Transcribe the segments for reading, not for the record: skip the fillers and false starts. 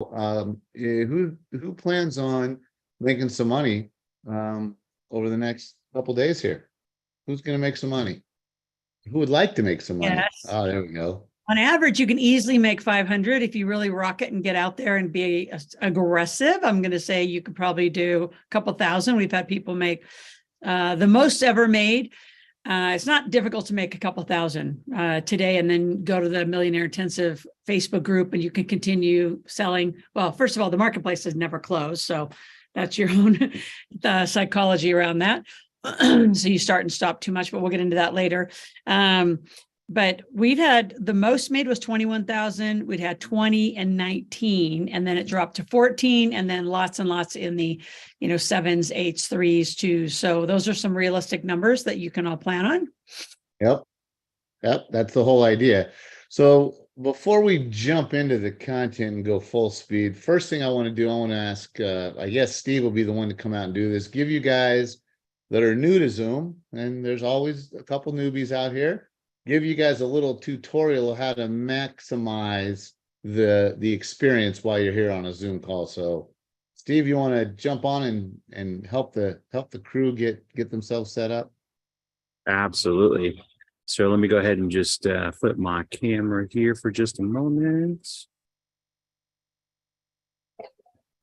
Who plans on making some money over the next couple days here? Who's going to make some money? Who would like to make some money? Yes. Oh, there we go. On average, you can easily make 500 if you really rock it and get out there and be aggressive. I'm going to say you could probably do a couple thousand. We've had people make the most ever made. It's not difficult to make a couple thousand today, and then go to the Millionaire Intensive Facebook group and you can continue selling. Well, first of all, the marketplace has never closed. So that's your own psychology around that. So you start and stop too much, but we'll get into that later. But we've had the most made was 21,000. We'd had 20 and 19, and then it dropped to 14, and then lots and lots in the, 7s, 8s, 3s, 2s. So those are some realistic numbers that you can all plan on. Yep. That's the whole idea. So before we jump into the content and go full speed, first thing I want to do, I want to ask, I guess Steve will be the one to come out and do this, give you guys that are new to Zoom, and there's always a couple newbies out here, give you guys a little tutorial of how to maximize the experience while you're here on a Zoom call. So Steve, you want to jump on and help the crew get themselves set up? Absolutely. So let me go ahead and just flip my camera here for just a moment.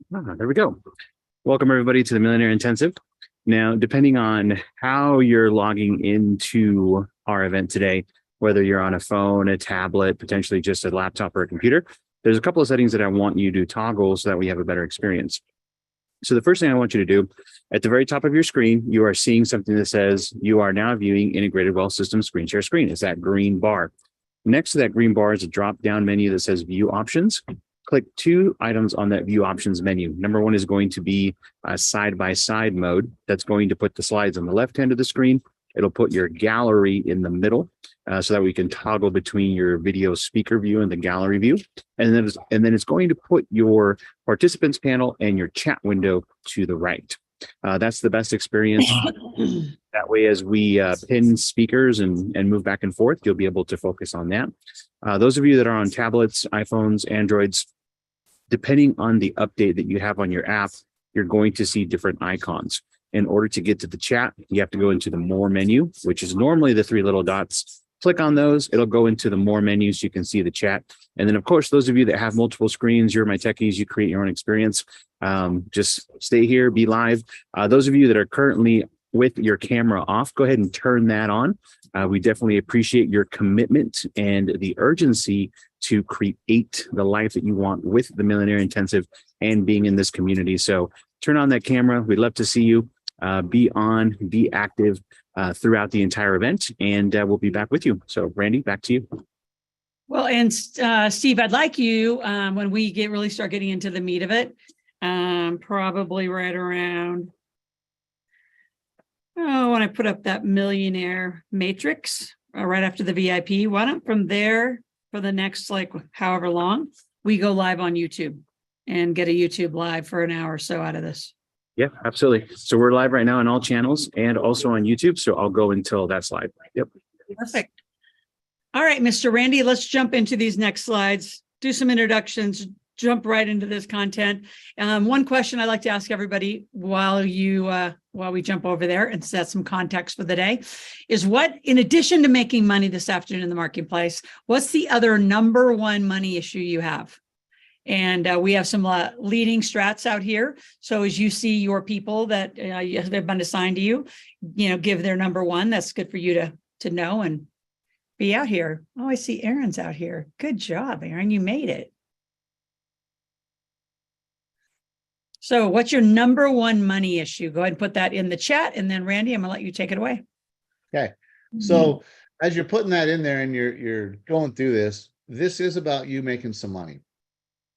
There we go. Welcome everybody to the Millionaire Intensive. Now, depending on how you're logging into our event today, whether you're on a phone, a tablet, potentially just a laptop or a computer, there's a couple of settings that I want you to toggle so that we have a better experience. So the first thing I want you to do, at the very top of your screen, you are seeing something that says you are now viewing Integrated Wealth System Screen Share Screen. It's that green bar. Next to that green bar is a drop-down menu that says View Options. Click 2 items on that View Options menu. Number 1 is going to be a side-by-side mode. That's going to put the slides on the left hand of the screen. It'll put your gallery in the middle so that we can toggle between your video speaker view and the gallery view. And then it's going to put your participants panel and your chat window to the right. That's the best experience. That way, as we pin speakers and move back and forth, you'll be able to focus on that. Those of you that are on tablets, iPhones, Androids, depending on the update that you have on your app, you're going to see different icons. In order to get to the chat, you have to go into the More menu, which is normally the 3 little dots. Click on those. It'll go into the More menu so you can see the chat. And then, of course, those of you that have multiple screens, you're my techies, you create your own experience. Just stay here, be live. Those of you that are currently with your camera off, go ahead and turn that on. We definitely appreciate your commitment and the urgency to create the life that you want with the Millionaire Intensive and being in this community. So turn on that camera. We'd love to see you. Be on, be active throughout the entire event, and we'll be back with you. So Randy, back to you. Well, and Steve, I'd like you, when we really start getting into the meat of it, probably right around, when I put up that millionaire matrix right after the VIP, why don't from there for the next, however long, we go live on YouTube and get a YouTube live for an hour or so out of this. Yeah, absolutely. So we're live right now on all channels and also on YouTube. So I'll go until that's live. Yep. Perfect. All right, Mr. Randy, let's jump into these next slides, do some introductions, jump right into this content. One question I like to ask everybody while we jump over there and set some context for the day is, what, in addition to making money this afternoon in the marketplace, what's the other number 1 money issue you have? And we have some leading strats out here. So as you see your people that have been assigned to you, give their number 1. That's good for you to know and be out here. Oh, I see Aaron's out here. Good job, Aaron. You made it. So what's your number 1 money issue? Go ahead and put that in the chat. And then Randy, I'm gonna let you take it away. Okay. So as you're putting that in there and you're going through this is about you making some money.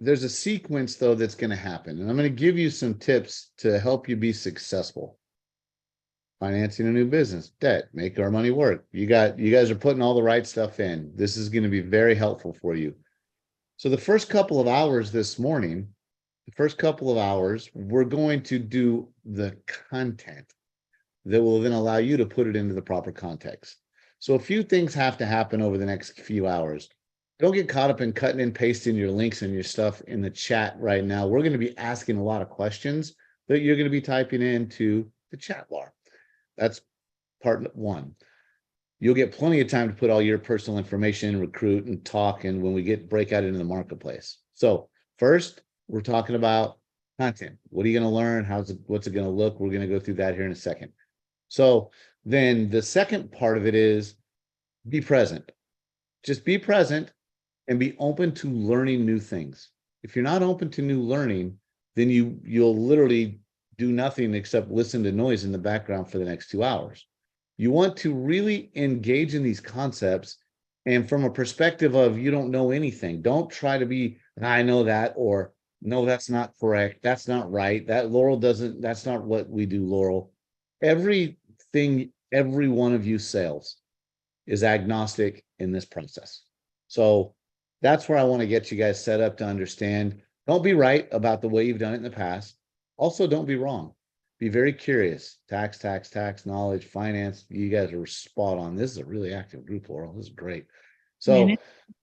There's a sequence though that's going to happen, and I'm going to give you some tips to help you be successful. Financing a new business, debt, make our money work. You guys are putting all the right stuff in. This is going to be very helpful for you. So the first couple of hours this morning, we're going to do the content that will then allow you to put it into the proper context. So a few things have to happen over the next few hours. don't get caught up in cutting and pasting your links and your stuff in the chat right now. We're going to be asking a lot of questions that you're going to be typing into the chat bar. That's part one. You'll get plenty of time to put all your personal information, recruit and talk, and when we break out into the marketplace. So first, we're talking about content. What are you going to learn? What's it going to look? We're going to go through that here in a second. So then the second part of it is be present. Just be present and be open to learning new things. If you're not open to new learning, then you'll literally do nothing except listen to noise in the background for the next 2 hours. You want to really engage in these concepts, and from a perspective of you don't know anything. Don't try to be, I know that, or no, that's not correct. That's not right. That Laurel doesn't, that's not what we do, Laurel. Everything, every one of you sales is agnostic in this process. So that's where I want to get you guys set up to understand. Don't be right about the way you've done it in the past. Also, don't be wrong. Be very curious. Tax, knowledge, finance. You guys are spot on. This is a really active group, Laurel. This is great. So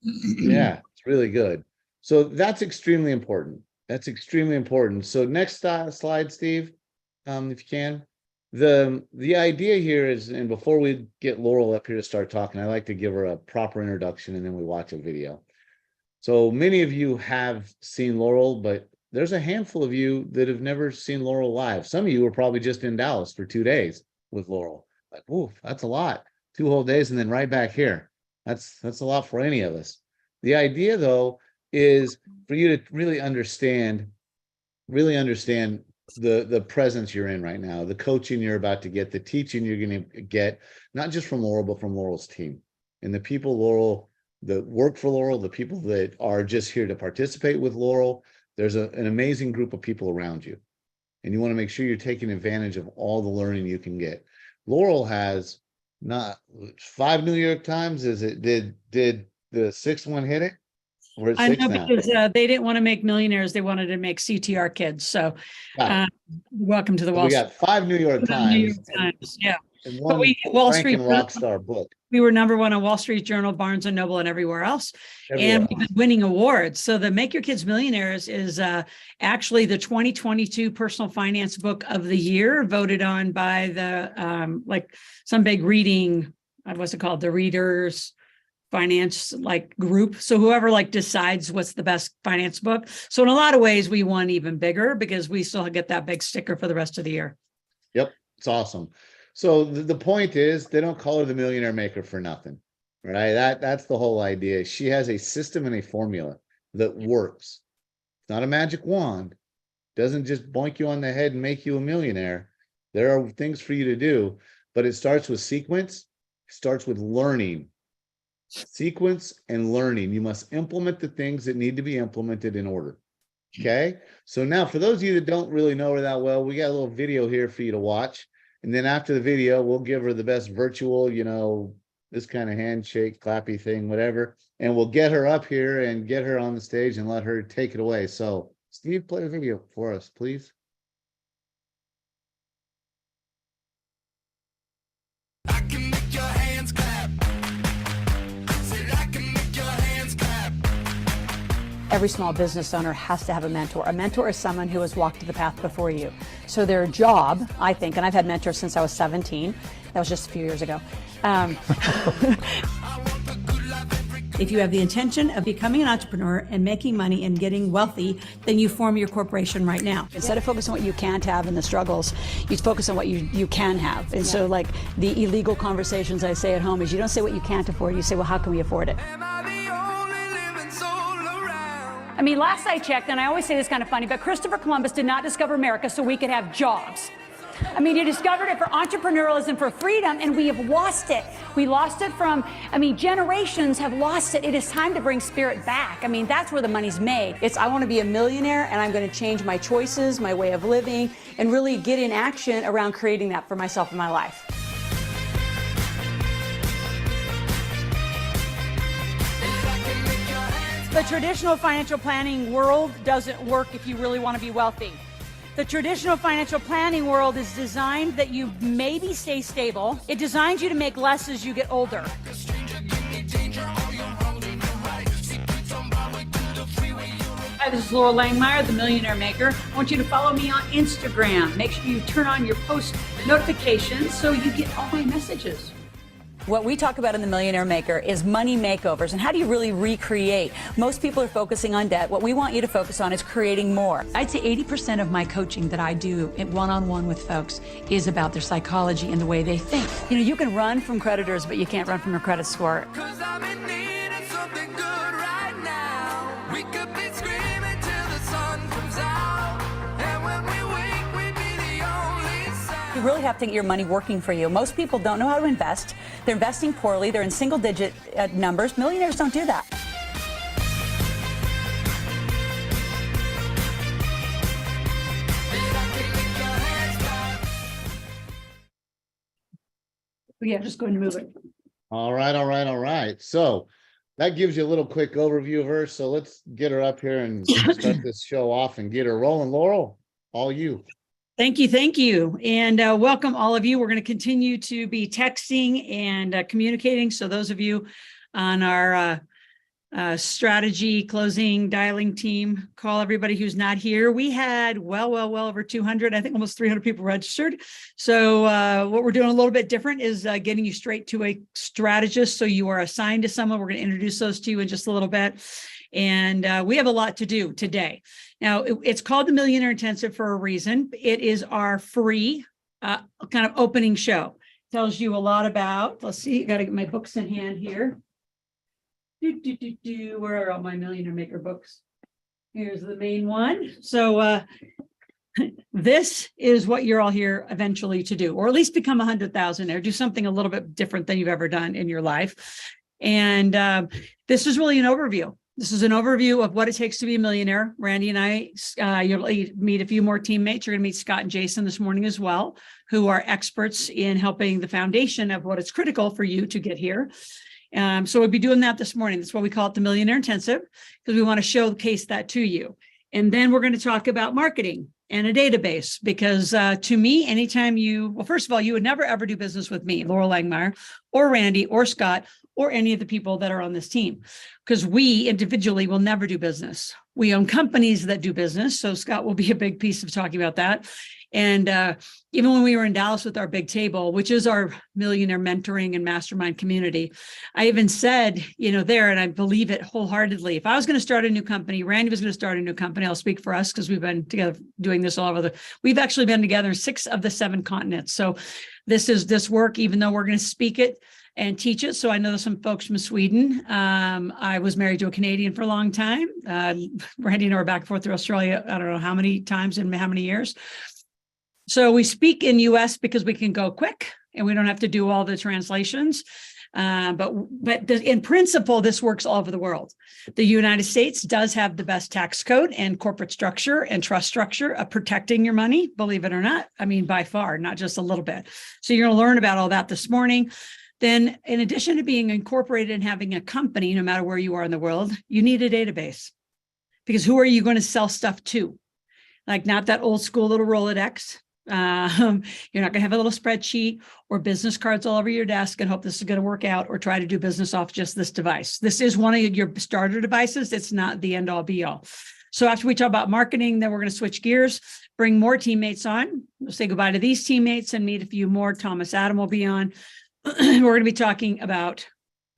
yeah, it's really good. So that's extremely important. That's extremely important. So next slide, Steve, if you can. The idea here is, and before we get Laurel up here to start talking, I like to give her a proper introduction and then we watch a video. So many of you have seen Laurel, but there's a handful of you that have never seen Laurel live. Some of you were probably just in Dallas for 2 days with Laurel. Like, woof, that's a lot. 2 whole days and then right back here. That's a lot for any of us. The idea, though, is for you to really understand the presence you're in right now, the coaching you're about to get, the teaching you're going to get, not just from Laurel, but from Laurel's team. And the people Laurel that work for Laurel, the people that are just here to participate with Laurel. There's an amazing group of people around you. And you want to make sure you're taking advantage of all the learning you can get. Laurel has not 5 New York Times. Did the 6th one hit it? We're at 6 now. Because they didn't want to make millionaires. They wanted to make CTR kids. So welcome to the Wall Street. We got 5 New York Times. New York Times. Yeah. And one Wall Street Rockstar book. We were #1 on Wall Street Journal, Barnes and Noble, and everywhere else. And we've been winning awards. So the Make Your Kids Millionaires is actually the 2022 Personal Finance Book of the Year, voted on by the some big reading, what's it called? The Readers Finance group. So whoever decides what's the best finance book. So in a lot of ways, we won even bigger because we still get that big sticker for the rest of the year. Yep, it's awesome. So the point is, they don't call her the Millionaire Maker for nothing, right? That's the whole idea. She has a system and a formula that works. It's not a magic wand. It doesn't just boink you on the head and make you a millionaire. There are things for you to do, but it starts with sequence. It starts with learning. Sequence and learning. You must implement the things that need to be implemented in order. Okay? So now, for those of you that don't really know her that well, we got a little video here for you to watch. And then after the video, we'll give her the best virtual, this kind of handshake, clappy thing, whatever. And we'll get her up here and get her on the stage and let her take it away. So, Steve, play the video for us, please. I can make your hands clap. Said I can make your hands clap. Every small business owner has to have a mentor. A mentor is someone who has walked the path before you. So their job, I think, and I've had mentors since I was 17. That was just a few years ago. If you have the intention of becoming an entrepreneur and making money and getting wealthy, then you form your corporation right now. Instead of focusing on what you can't have and the struggles, you focus on what you can have. And so the illegal conversations I say at home is you don't say what you can't afford, you say, well, how can we afford it? I mean, last I checked, and I always say this kind of funny, but Christopher Columbus did not discover America so we could have jobs. I mean, he discovered it for entrepreneurialism, for freedom, and we have lost it. We lost it generations have lost it. It is time to bring spirit back. I mean, that's where the money's made. I want to be a millionaire, and I'm going to change my choices, my way of living, and really get in action around creating that for myself and my life. The traditional financial planning world doesn't work if you really want to be wealthy. The traditional financial planning world is designed that you maybe stay stable. It designs you to make less as you get older. Hi, this is Loral Langemeier, the Millionaire Maker. I want you to follow me on Instagram. Make sure you turn on your post notifications so you get all my messages. What we talk about in the Millionaire Maker is money makeovers and how do you really recreate? Most people are focusing on debt. What we want you to focus on is creating more. I'd say 80% of my coaching that I do one-on-one with folks is about their psychology and the way they think. You know, you can run from creditors, but you can't run from your credit score. 'Cause I'm in need of something good right now. We could be screaming till the sun comes out. And when we wake, we'd be the only sound. You really have to get your money working for you. Most people don't know how to invest. They're investing poorly. They're in single-digit numbers. Millionaires don't do that. Yeah, just going to move it. All right. So that gives you a little quick overview of her. So let's get her up here and start this show off and get her rolling. Laurel, all you. Thank you. And welcome all of you. We're going to continue to be texting and communicating. So those of you on our strategy closing dialing team, call everybody who's not here. We had well over 200, I think almost 300 people registered. So what we're doing a little bit different is getting you straight to a strategist. So you are assigned to someone. We're going to introduce those to you in just a little bit. And we have a lot to do today. Now, it's called the Millionaire Intensive for a reason. It is our free kind of opening show. Tells you a lot about, let's see, got to get my books in hand here. Where are all my Millionaire Maker books? Here's the main one. So this is what you're all here eventually to do, or at least become 100,000 or do something a little bit different than you've ever done in your life. And this is really an overview. This is an overview of what it takes to be a millionaire. Randy and I, you'll meet a few more teammates. You're going to meet Scott and Jason this morning as well, who are experts in helping the foundation of what is critical for you to get here. So we'll be doing that this morning. That's why we call it the Millionaire Intensive, because we want to showcase that to you. And then we're going to talk about marketing and a database, because to me, anytime well, first of all, you would never, ever do business with me, Loral Langemeier, or Randy, or Scott, or any of the people that are on this team, because we individually will never do business. We own companies that do business. So Scott will be a big piece of talking about that. And even when we were in Dallas with our big table, which is our millionaire mentoring and mastermind community, I even said, there, and I believe it wholeheartedly, if I was going to start a new company, Randy was going to start a new company. I'll speak for us because we've been together doing this all over we've actually been together in 6 of the 7 continents. So this work, even though we're going to speak it and teach it. So I know some folks from Sweden. I was married to a Canadian for a long time. Randy and I were back and forth through Australia, I don't know how many times in how many years. So we speak in US because we can go quick and we don't have to do all the translations. But in principle, this works all over the world. The United States does have the best tax code and corporate structure and trust structure of protecting your money, believe it or not. I mean, by far, not just a little bit. So you're going to learn about all that this morning. Then in addition to being incorporated and having a company, no matter where you are in the world, you need a database, because who are you going to sell stuff to? Like not that old school little Rolodex. You're not going to have a little spreadsheet or business cards all over your desk and hope this is going to work out, or try to do business off just this device. This is one of your starter devices. It's not the end all be all. So after we talk about marketing, then we're going to switch gears, bring more teammates on. We'll say goodbye to these teammates and meet a few more. Thomas Adam will be on. We're going to be talking about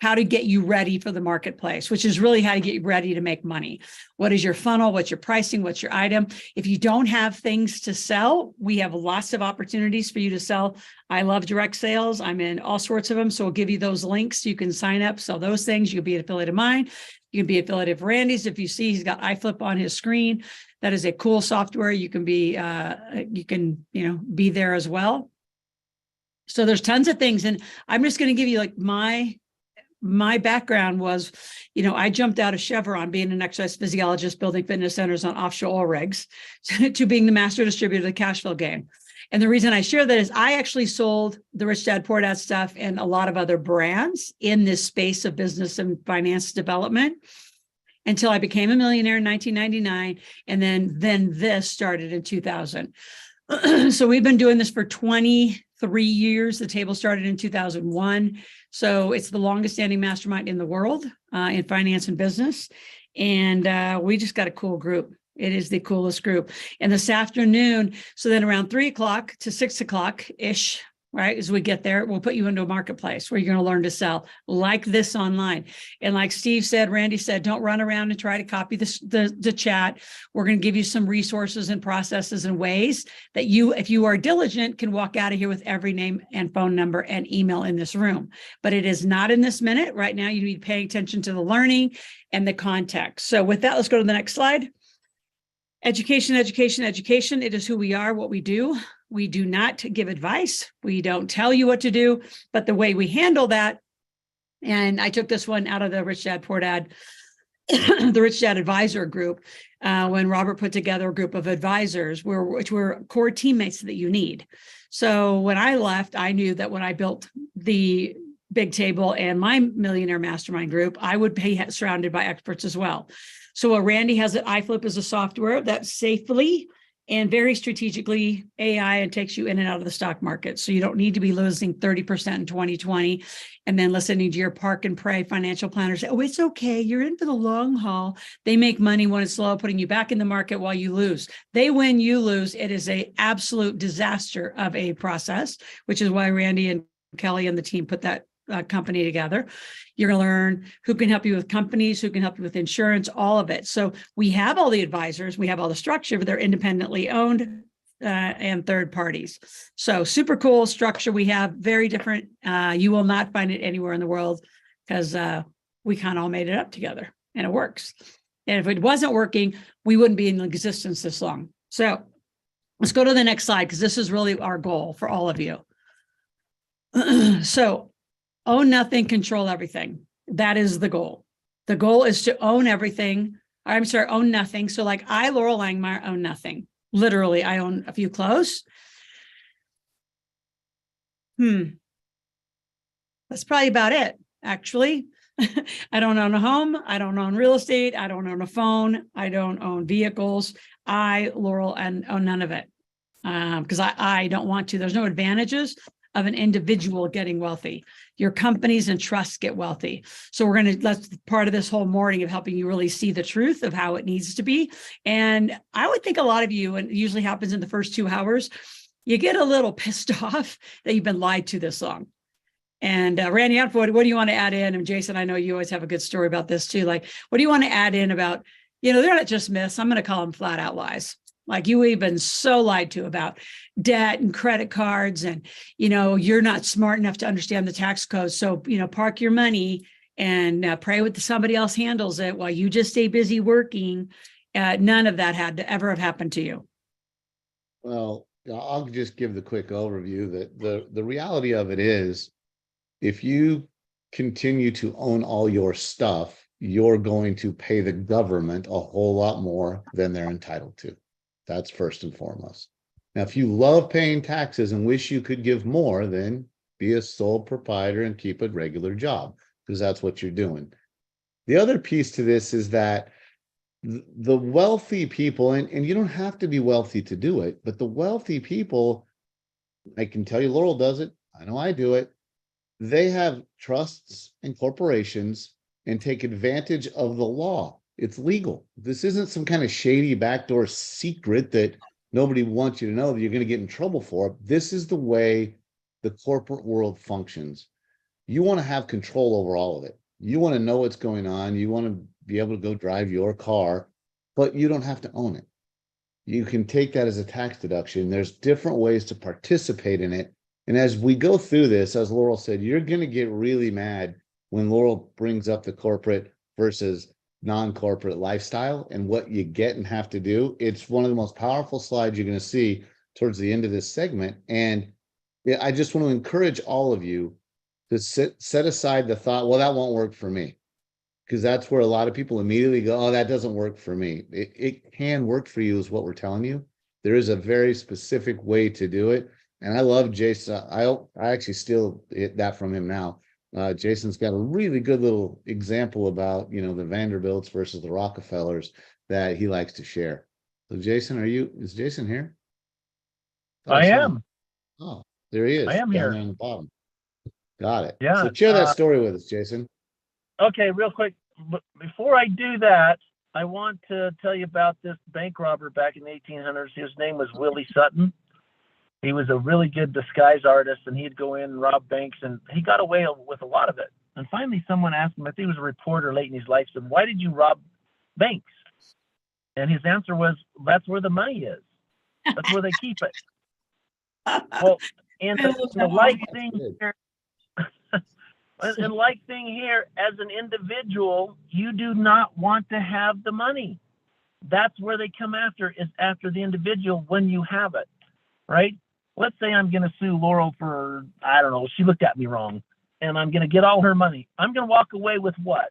how to get you ready for the marketplace, which is really how to get you ready to make money. What is your funnel? What's your pricing? What's your item? If you don't have things to sell, we have lots of opportunities for you to sell. I love direct sales. I'm in all sorts of them. So we'll give you those links. You can sign up, sell those things. You can be an affiliate of mine. You can be an affiliate of Randy's. If you see, he's got iFlip on his screen. That is a cool software. You can be, be there as well. So there's tons of things. And I'm just going to give you like my background was, I jumped out of Chevron, being an exercise physiologist, building fitness centers on offshore oil rigs, to being the master distributor of the cash flow game. And the reason I share that is I actually sold the Rich Dad Poor Dad stuff and a lot of other brands in this space of business and finance development until I became a millionaire in 1999. And then this started in 2000. So we've been doing this for 23 years. The table started in 2001. So it's the longest standing mastermind in the world in finance and business. And we just got a cool group. It is the coolest group. And this afternoon, so then around 3 o'clock to 6 o'clock ish, right, as we get there, we'll put you into a marketplace where you're going to learn to sell like this online. And like Steve said, Randy said, don't run around and try to copy the chat. We're going to give you some resources and processes and ways that you, if you are diligent, can walk out of here with every name and phone number and email in this room. But it is not in this minute. Right now, you need to pay attention to the learning and the context. So with that, let's go to the next slide. Education, education, education. It is who we are, what we do. We do not give advice. We don't tell you what to do, but the way we handle that. And I took this one out of the Rich Dad, Poor Dad, the Rich Dad Advisor group, when Robert put together a group of advisors, which were core teammates that you need. So when I left, I knew that when I built the Big Table and my Millionaire Mastermind group, I would be surrounded by experts as well. So what Randy has at iFlip is a software that safely and very strategically AI and takes you in and out of the stock market. So you don't need to be losing 30% in 2020 and then listening to your park and pray financial planners say, oh, it's okay. You're in for the long haul. They make money when it's low, putting you back in the market while you lose. They win, you lose. It is an absolute disaster of a process, which is why Randy and Kelly and the team put that company together. You're going to learn who can help you with companies, who can help you with insurance, all of it. So we have all the advisors, we have all the structure, but they're independently owned and third parties. So super cool structure. We have very different. You will not find it anywhere in the world because we kind of all made it up together and it works. And if it wasn't working, we wouldn't be in existence this long. So let's go to the next slide because this is really our goal for all of you. So own nothing, control everything. That is the goal. The goal is to own everything. I'm sorry, own nothing. So like I, Loral Langemeier, own nothing. Literally, I own a few clothes. That's probably about it, actually. I don't own a home. I don't own real estate. I don't own a phone. I don't own vehicles. I, Laurel, and own none of it because I don't want to. There's no advantages of an individual getting wealthy. Your companies and trusts get wealthy. So that's part of this whole morning of helping you really see the truth of how it needs to be. And I would think a lot of you, and it usually happens in the first 2 hours, you get a little pissed off that you've been lied to this long. And Randy, what do you want to add in? And Jason, I know you always have a good story about this too. Like, what do you want to add in about, they're not just myths. I'm going to call them flat out lies. Like you've been so lied to about debt and credit cards and, you're not smart enough to understand the tax code. So, park your money and pray with somebody else handles it while you just stay busy working. None of that had to ever have happened to you. Well, I'll just give the quick overview that the reality of it is if you continue to own all your stuff, you're going to pay the government a whole lot more than they're entitled to. That's first and foremost. Now, if you love paying taxes and wish you could give more, then be a sole proprietor and keep a regular job because that's what you're doing. The other piece to this is that the wealthy people, and you don't have to be wealthy to do it, but the wealthy people, I can tell you Laurel does it. I know I do it. They have trusts and corporations and take advantage of the law. It's legal. This isn't some kind of shady backdoor secret that nobody wants you to know that you're going to get in trouble for. This is the way the corporate world functions. You want to have control over all of it. You want to know what's going on. You want to be able to go drive your car, but you don't have to own it. You can take that as a tax deduction. There's different ways to participate in it. And as we go through this, as Laurel said, you're going to get really mad when Laurel brings up the corporate versus non-corporate lifestyle and what you get and have to do. It's one of the most powerful slides you're going to see towards the end of this segment. And I just want to encourage all of you to set aside the thought, well, that won't work for me. Because that's where a lot of people immediately go, oh, that doesn't work for me. It can work for you is what we're telling you. There is a very specific way to do it. And I love Jason. I actually steal that from him now. Jason's got a really good little example about, the Vanderbilts versus the Rockefellers that he likes to share. So Jason, is Jason here? I am. Oh, there he is. I am down here. there on the bottom. Got it. Yeah. So share that story with us, Jason. Okay, real quick. Before I do that, I want to tell you about this bank robber back in the 1800s. His name was Willie Sutton. He was a really good disguise artist, and he'd go in and rob banks, and he got away with a lot of it. And finally, someone asked him, I think it was a reporter late in his life, said, "Why did you rob banks?" And his answer was, "That's where the money is. That's where they keep it." Well, and the like thing here, and like thing here, as an individual, you do not want to have the money. That's where they come after, is after the individual when you have it, right? Let's say I'm going to sue Laurel for, I don't know, she looked at me wrong, and I'm going to get all her money. I'm going to walk away with what?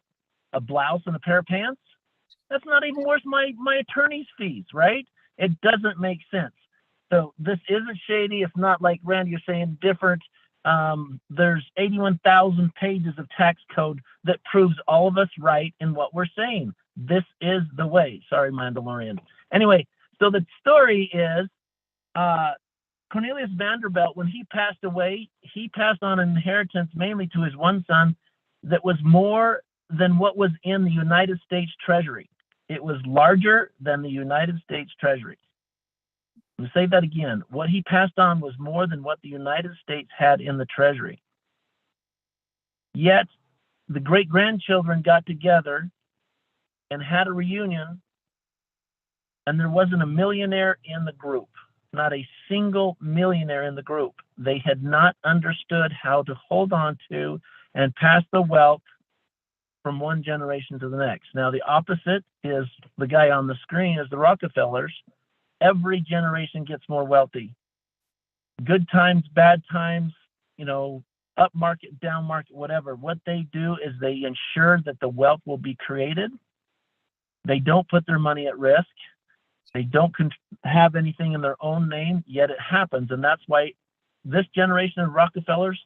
A blouse and a pair of pants? That's not even worth my attorney's fees, right? It doesn't make sense. So this isn't shady. It's not like Randy, you're saying different. There's 81,000 pages of tax code that proves all of us right in what we're saying. This is the way. Sorry, Mandalorian. Anyway, so the story is Cornelius Vanderbilt, when he passed away, he passed on an inheritance mainly to his one son that was more than what was in the United States Treasury. It was larger than the United States Treasury. Let me say that again. What he passed on was more than what the United States had in the Treasury. Yet, the great-grandchildren got together and had a reunion, and there wasn't a millionaire in the group. Not a single millionaire in the group. They had not understood how to hold on to and pass the wealth from one generation to the next. Now, the opposite is the guy on the screen, is the Rockefellers. Every generation gets more wealthy. Good times, bad times, up market, down market, whatever. What they do is they ensure that the wealth will be created. They don't put their money at risk. They don't have anything in their own name, yet it happens. And that's why this generation of Rockefellers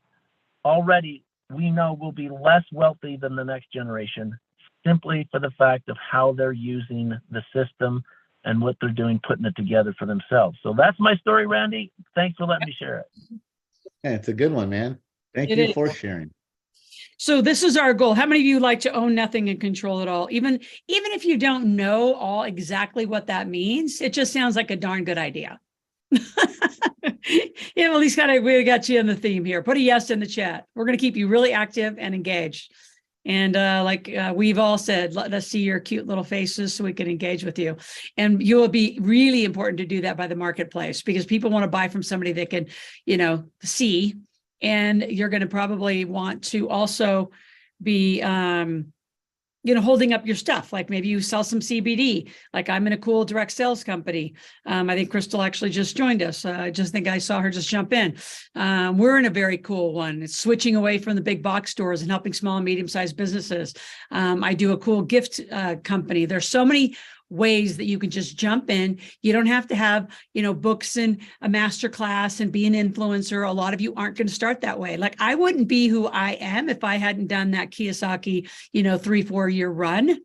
already, we know, will be less wealthy than the next generation, simply for the fact of how they're using the system and what they're doing, putting it together for themselves. So that's my story, Randy. Thanks for letting me share it. Yeah, it's a good one, man. Thank It you is. for sharing. So this is our goal. How many of you like to own nothing and control it all? Even if you don't know all exactly what that means, it just sounds like a darn good idea. At least we got you in the theme here. Put a yes in the chat. We're going to keep you really active and engaged. And we've all said, let's see your cute little faces so we can engage with you. And you will be really important to do that by the marketplace, because people want to buy from somebody they can, see. And you're going to probably want to also be, holding up your stuff. Like maybe you sell some CBD, like I'm in a cool direct sales company. I think Crystal actually just joined us. I just think I saw her just jump in. We're in a very cool one. It's switching away from the big box stores and helping small and medium-sized businesses. I do a cool gift company. There's so many ways that you can just jump in. You don't have to have, books and a master class and be an influencer. A lot of you aren't going to start that way. Like I wouldn't be who I am if I hadn't done that Kiyosaki, 3-4 year run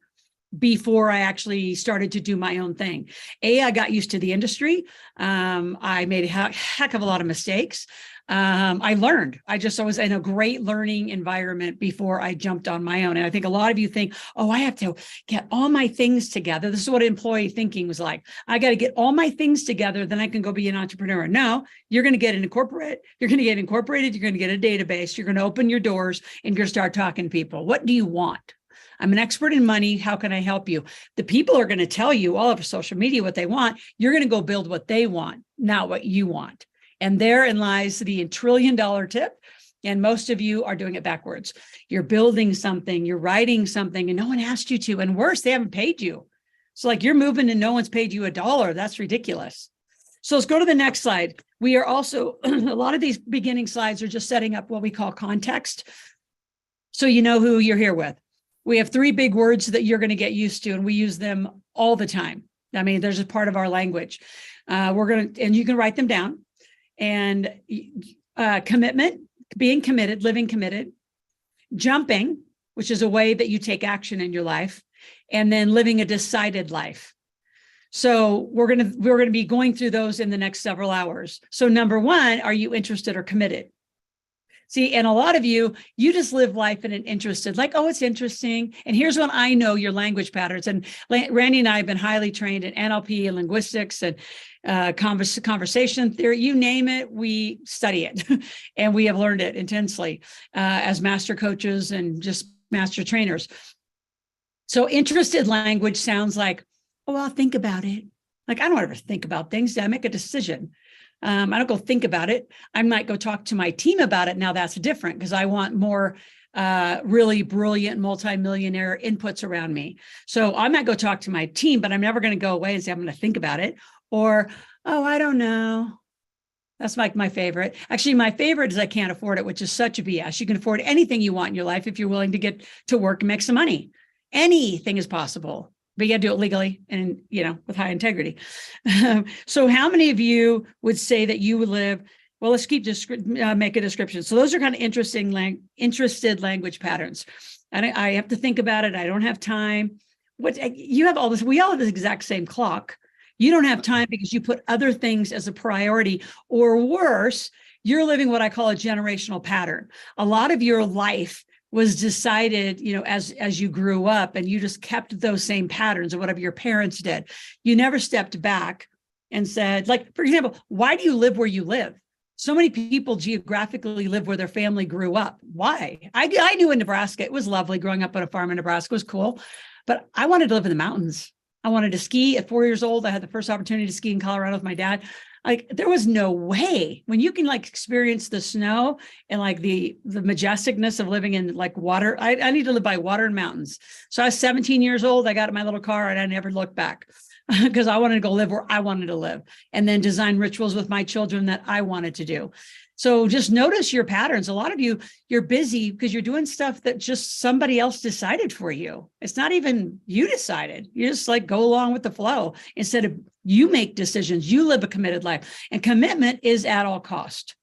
before I actually started to do my own thing. I got used to the industry. I made a heck of a lot of mistakes. I learned. I was in a great learning environment before I jumped on my own. And I think a lot of you think, oh, I have to get all my things together. This is what employee thinking was like. I got to get all my things together, then I can go be an entrepreneur. No, you're going to get incorporated. You're going to get incorporated. You're going to get a database. You're going to open your doors and you're going to start talking to people. What do you want? I'm an expert in money. How can I help you? The people are going to tell you all over social media what they want. You're going to go build what they want, not what you want. And therein lies the $1 trillion tip. And most of you are doing it backwards. You're building something, you're writing something, and no one asked you to. And worse, they haven't paid you. So like you're moving and no one's paid you $1. That's ridiculous. So let's go to the next slide. We are also, a lot of these beginning slides are just setting up what we call context. So you know who you're here with. We have 3 big words that you're going to get used to, and we use them all the time. I mean, there's a part of our language. And you can write them down. And commitment, being committed, living committed, jumping, which is a way that you take action in your life, and then living a decided life. So we're going to be going through those in the next several hours. So number 1, are you interested or committed? See, and a lot of you just live life in an interested, like, oh, it's interesting. And here's when I know your language patterns. And Randy and I have been highly trained in NLP and linguistics and conversation theory, you name it, we study it. And we have learned it intensely as master coaches and just master trainers. So interested language sounds like, oh, I'll think about it. Like, I don't ever think about things. I make a decision. I don't go think about it. I might go talk to my team about it. Now that's different because I want more really brilliant multimillionaire inputs around me. So I might go talk to my team, but I'm never going to go away and say, I'm going to think about it. Or, oh, I don't know. That's like my favorite. Actually, my favorite is I can't afford it, which is such a BS. You can afford anything you want in your life if you're willing to get to work and make some money. Anything is possible, but you got to do it legally and, with high integrity. So how many of you would say that you would live, well, let's make a description. So those are kind of interested language patterns. And I have to think about it. I don't have time. You have all this, we all have the exact same clock. You don't have time because you put other things as a priority, or worse, you're living what I call a generational pattern. A lot of your life was decided, as you grew up, and you just kept those same patterns of whatever your parents did. You never stepped back and said, like, for example, why do you live where you live? So many people geographically live where their family grew up. Why? I knew in Nebraska, it was lovely growing up on a farm in Nebraska, it was cool, but I wanted to live in the mountains. I wanted to ski at 4 years old. I had the first opportunity to ski in Colorado with my dad. Like, there was no way when you can experience the snow and the majesticness of living in water. I need to live by water and mountains. So I was 17 years old. I got in my little car and I never looked back because I wanted to go live where I wanted to live and then design rituals with my children that I wanted to do. So just notice your patterns. A lot of you, you're busy because you're doing stuff that just somebody else decided for you. It's not even you decided. You just go along with the flow instead of you make decisions. You live a committed life, and commitment is at all cost.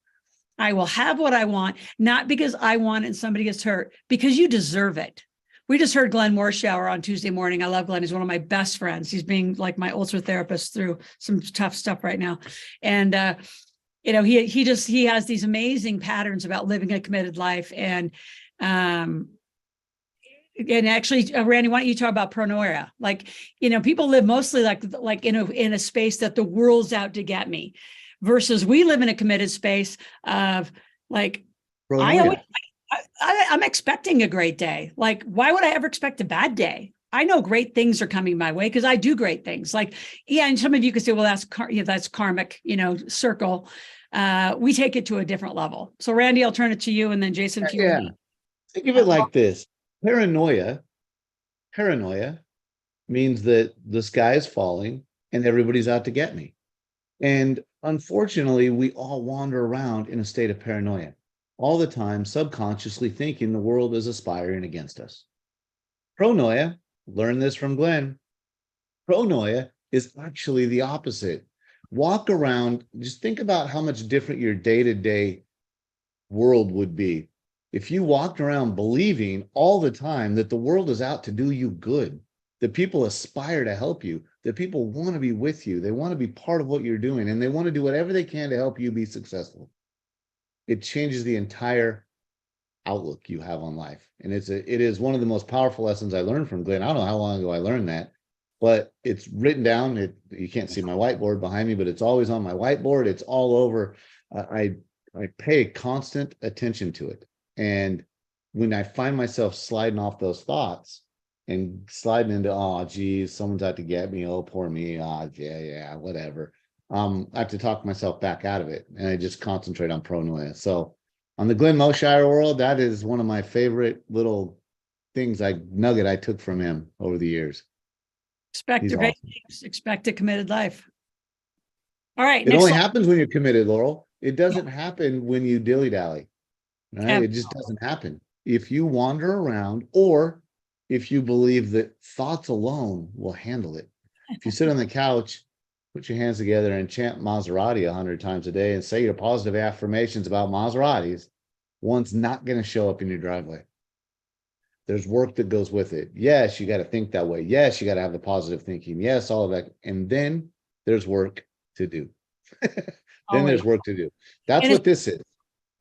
I will have what I want, not because I want it and somebody gets hurt, because you deserve it. We just heard Glenn Morshower on Tuesday morning. I love Glenn. He's one of my best friends. He's being my ulcer therapist through some tough stuff right now. And, he has these amazing patterns about living a committed life. And actually, Randy, why don't you talk about Pronoia? People live mostly in a space that the world's out to get me, versus we live in a committed space of I'm expecting a great day. Why would I ever expect a bad day? I know great things are coming my way because I do great things. And some of you could say, well, that's karmic, circle. We take it to a different level. So Randy, I'll turn it to you, and then Jason to you. Yeah. Think of it like this. Paranoia means that the sky is falling and everybody's out to get me. And unfortunately, we all wander around in a state of paranoia all the time, subconsciously thinking the world is aspiring against us. Pronoia, learn this from Glenn. Pronoia is actually the opposite. Walk around, just think about how much different your day-to-day world would be if you walked around believing all the time that the world is out to do you good, that people aspire to help you, that people want to be with you, they want to be part of what you're doing, and they want to do whatever they can to help you be successful. It changes the entire outlook you have on life. And it is one of the most powerful lessons I learned from Glenn. I don't know how long ago I learned that, but it's written down. You can't see my whiteboard behind me, but it's always on my whiteboard. It's all over. I pay constant attention to it. And when I find myself sliding off those thoughts and sliding into, oh, geez, someone's out to get me. Oh, poor me. Yeah, whatever. I have to talk myself back out of it. And I just concentrate on Pronoia. So on the Glenn Moshire world, that is one of my favorite little things, nugget I took from him over the years. Expect a great things. Expect a committed life. All right. It only happens when you're committed, Laurel. It doesn't happen when you dilly-dally. Right? It just doesn't happen. If you wander around, or if you believe that thoughts alone will handle it. If you sit on the couch, put your hands together and chant Maserati 100 times a day and say your positive affirmations about Maseratis, one's not going to show up in your driveway. There's work that goes with it. Yes, you got to think that way. Yes, you got to have the positive thinking. Yes, all of that. And then there's work to do. There's work to do. That's what this is.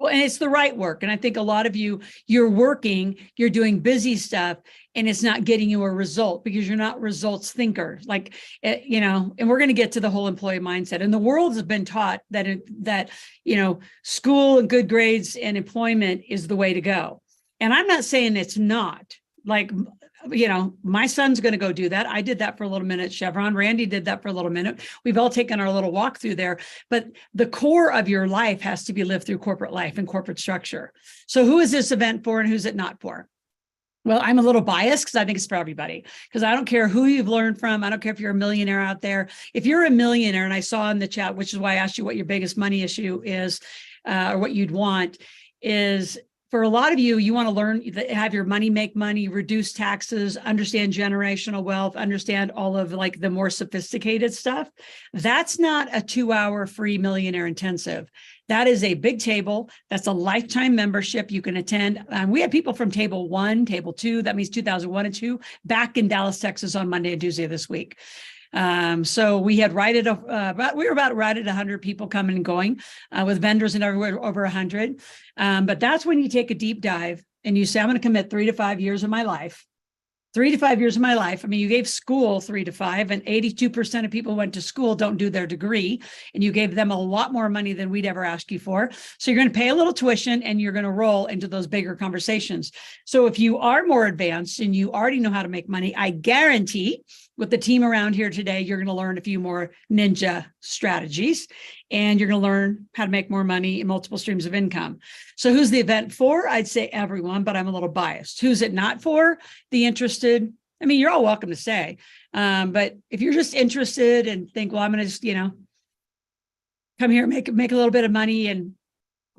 Well, and it's the right work. And I think a lot of you, you're working, you're doing busy stuff, and it's not getting you a result because you're not results thinker. Like, you know, and we're going to get to the whole employee mindset. And the world has been taught that, you know, school and good grades and employment is the way to go. And I'm not saying it's not. Like, you know, my son's going to go do that. I did that for a little minute. Chevron, Randy did that for a little minute. We've all taken our little walk through there, but the core of your life has to be lived through corporate life and corporate structure. So who is this event for and who's it not for? Well, I'm a little biased because I think it's for everybody, because I don't care who you've learned from. I don't care if you're a millionaire out there. If you're a millionaire, and I saw in the chat, which is why I asked you what your biggest money issue is, or what you'd want, is for a lot of you, you want to learn, have your money make money, reduce taxes, understand generational wealth, understand all of like the more sophisticated stuff. That's not a 2-hour free Millionaire Intensive. That is a big table. That's a lifetime membership you can attend. We had people from table 1, table 2, that means 2001 and 2, back in Dallas, Texas on Monday and Tuesday this week. So we had we were about right at 100 people coming and going, with vendors and everywhere over 100. But that's when you take a deep dive and you say, I'm going to commit 3 to 5 years of my life. 3 to 5 years of my life. I mean, you gave school 3 to 5, and 82% of people who went to school don't do their degree, and you gave them a lot more money than we'd ever ask you for. So you're going to pay a little tuition and you're going to roll into those bigger conversations. So if you are more advanced and you already know how to make money, I guarantee with the team around here today, you're going to learn a few more ninja strategies, and you're going to learn how to make more money in multiple streams of income. So who's the event for? I'd say everyone, but I'm a little biased. Who's it not for? The interested. I mean, you're all welcome to say, but if you're just interested and think, well, I'm going to just, you know, come here, make a little bit of money and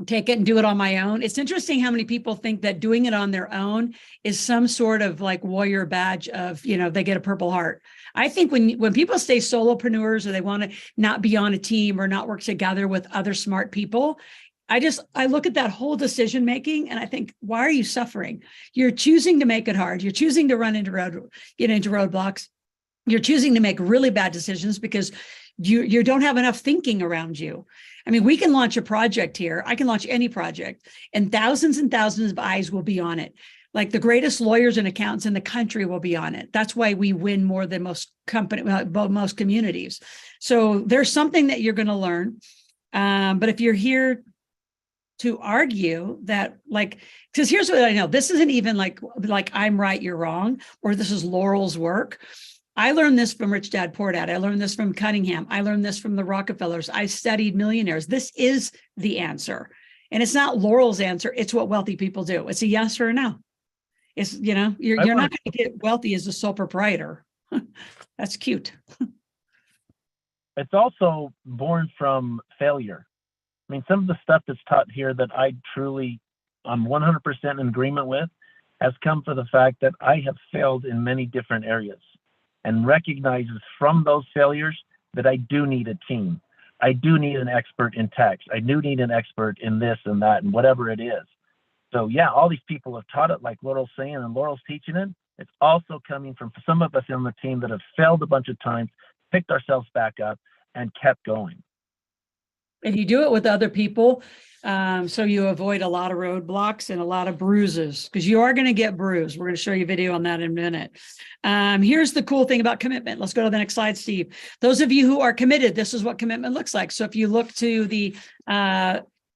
take it and do it on my own. It's interesting how many people think that doing it on their own is some sort of like warrior badge of, you know, they get a Purple Heart. I think when people stay solopreneurs or they want to not be on a team or not work together with other smart people, I look at that whole decision making and I think, why are you suffering? You're choosing to make it hard. You're choosing to run into roadblocks. You're choosing to make really bad decisions because you don't have enough thinking around you. I mean, we can launch a project here. I can launch any project and thousands of eyes will be on it. Like the greatest lawyers and accountants in the country will be on it. That's why we win more than most communities. So there's something that you're going to learn. But if you're here to argue that, like, because here's what I know, this isn't even like I'm right, you're wrong, or this is Laurel's work. I learned this from Rich Dad Poor Dad. I learned this from Cunningham. I learned this from the Rockefellers. I studied millionaires. This is the answer. And it's not Laurel's answer. It's what wealthy people do. It's a yes or a no. It's, you know, you're not going to get wealthy as a sole proprietor. That's cute. It's also born from failure. I mean, some of the stuff that's taught here that I'm 100% in agreement with has come from the fact that I have failed in many different areas, and recognizes from those failures that I do need a team. I do need an expert in tax. I do need an expert in this and that and whatever it is. So yeah, all these people have taught it like Laurel's saying, and Laurel's teaching it. It's also coming from some of us on the team that have failed a bunch of times, picked ourselves back up, and kept going. And you do it with other people, so you avoid a lot of roadblocks and a lot of bruises, because you are going to get bruised. We're going to show you a video on that in a minute. Here's the cool thing about commitment. Let's go to the next slide, Steve. Those of you who are committed, this is what commitment looks like. So if you look to the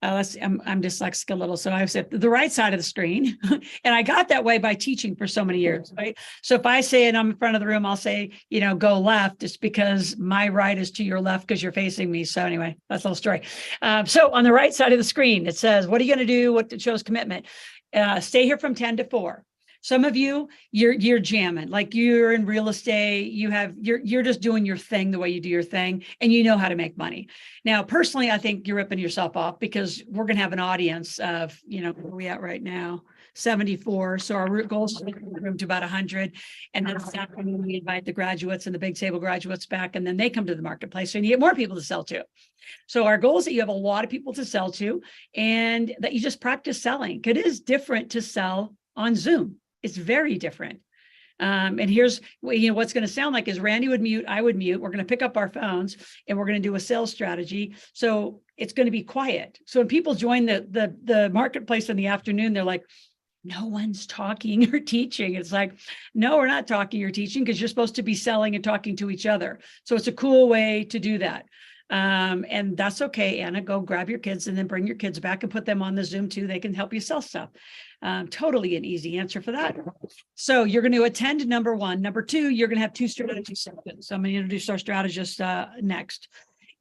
I'm dyslexic a little, so I said the right side of the screen, and I got that way by teaching for so many years, right? So if I say it, I'm in front of the room, I'll say, you know, go left, just because my right is to your left because you're facing me. So anyway, that's a little story. So on the right side of the screen, it says, what are you going to do? What it shows commitment. Stay here from 10 to 4. Some of you, you're jamming, like you're in real estate, you're just doing your thing the way you do your thing, and you know how to make money. Now, personally, I think you're ripping yourself off, because we're going to have an audience of, you know, where are we at right now? 74. So our goal is to make the room to about 100. And then this afternoon, we invite the graduates and the big table graduates back, and then they come to the marketplace, and you get more people to sell to. So our goal is that you have a lot of people to sell to, and that you just practice selling. It is different to sell on Zoom. It's very different. And here's what's going to sound like is Randy would mute, I would mute. We're going to pick up our phones and we're going to do a sales strategy. So it's going to be quiet. So when people join the marketplace in the afternoon, they're like, no one's talking or teaching. It's like, no, we're not talking or teaching because you're supposed to be selling and talking to each other. So it's a cool way to do that. And that's okay, Anna, go grab your kids and then bring your kids back and put them on the Zoom too. They can help you sell stuff. Totally an easy answer for that. So you're going to attend number one. Number two, you're going to have 2 strategy sessions. So I'm going to introduce our strategist next.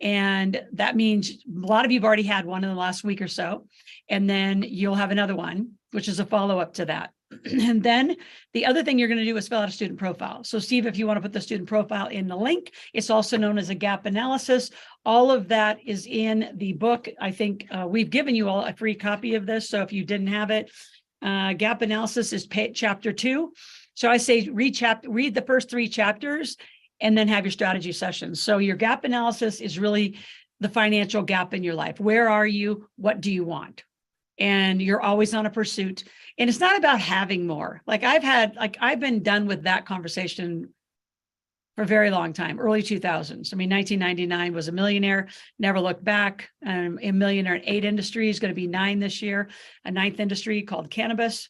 And that means a lot of you've already had one in the last week or so. And then you'll have another one, which is a follow-up to that. And then the other thing you're going to do is fill out a student profile. So Steve, if you want to put the student profile in the link, it's also known as a gap analysis. All of that is in the book. I think we've given you all a free copy of this. So if you didn't have it, gap analysis is chapter 2. So I say read the first 3 chapters and then have your strategy sessions. So your gap analysis is really the financial gap in your life. Where are you? What do you want? And you're always on a pursuit. And it's not about having more. I've been done with that conversation for a very long time, early 2000s. I mean, 1999 was a millionaire, never looked back. A millionaire in 8 industries, going to be 9 this year, a 9th industry called cannabis,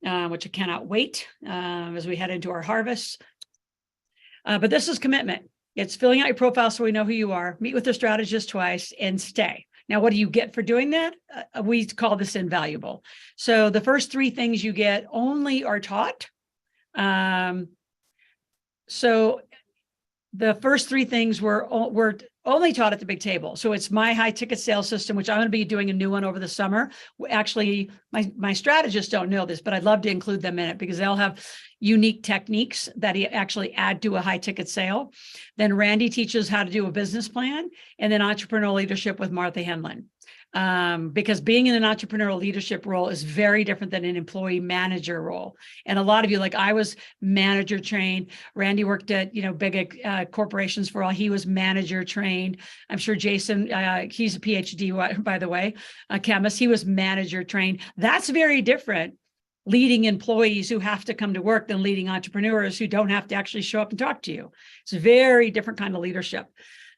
which I cannot wait as we head into our harvest. But this is commitment. It's filling out your profile so we know who you are, meet with the strategist twice and stay. Now, what do you get for doing that? We call this invaluable. So the first 3 things you get only are taught. So the first 3 things were only taught at the big table. So it's my high ticket sales system, which I'm going to be doing a new one over the summer. Actually, my strategists don't know this, but I'd love to include them in it because they'll have unique techniques that actually add to a high ticket sale. Then Randy teaches how to do a business plan, and then entrepreneurial leadership with Martha Henlon. Because being in an entrepreneurial leadership role is very different than an employee manager role. And a lot of you, like I was manager trained. Randy worked at, big corporations for all. He was manager trained. I'm sure Jason, he's a PhD, by the way, a chemist. He was manager trained. That's very different, leading employees who have to come to work than leading entrepreneurs who don't have to actually show up and talk to you. It's a very different kind of leadership.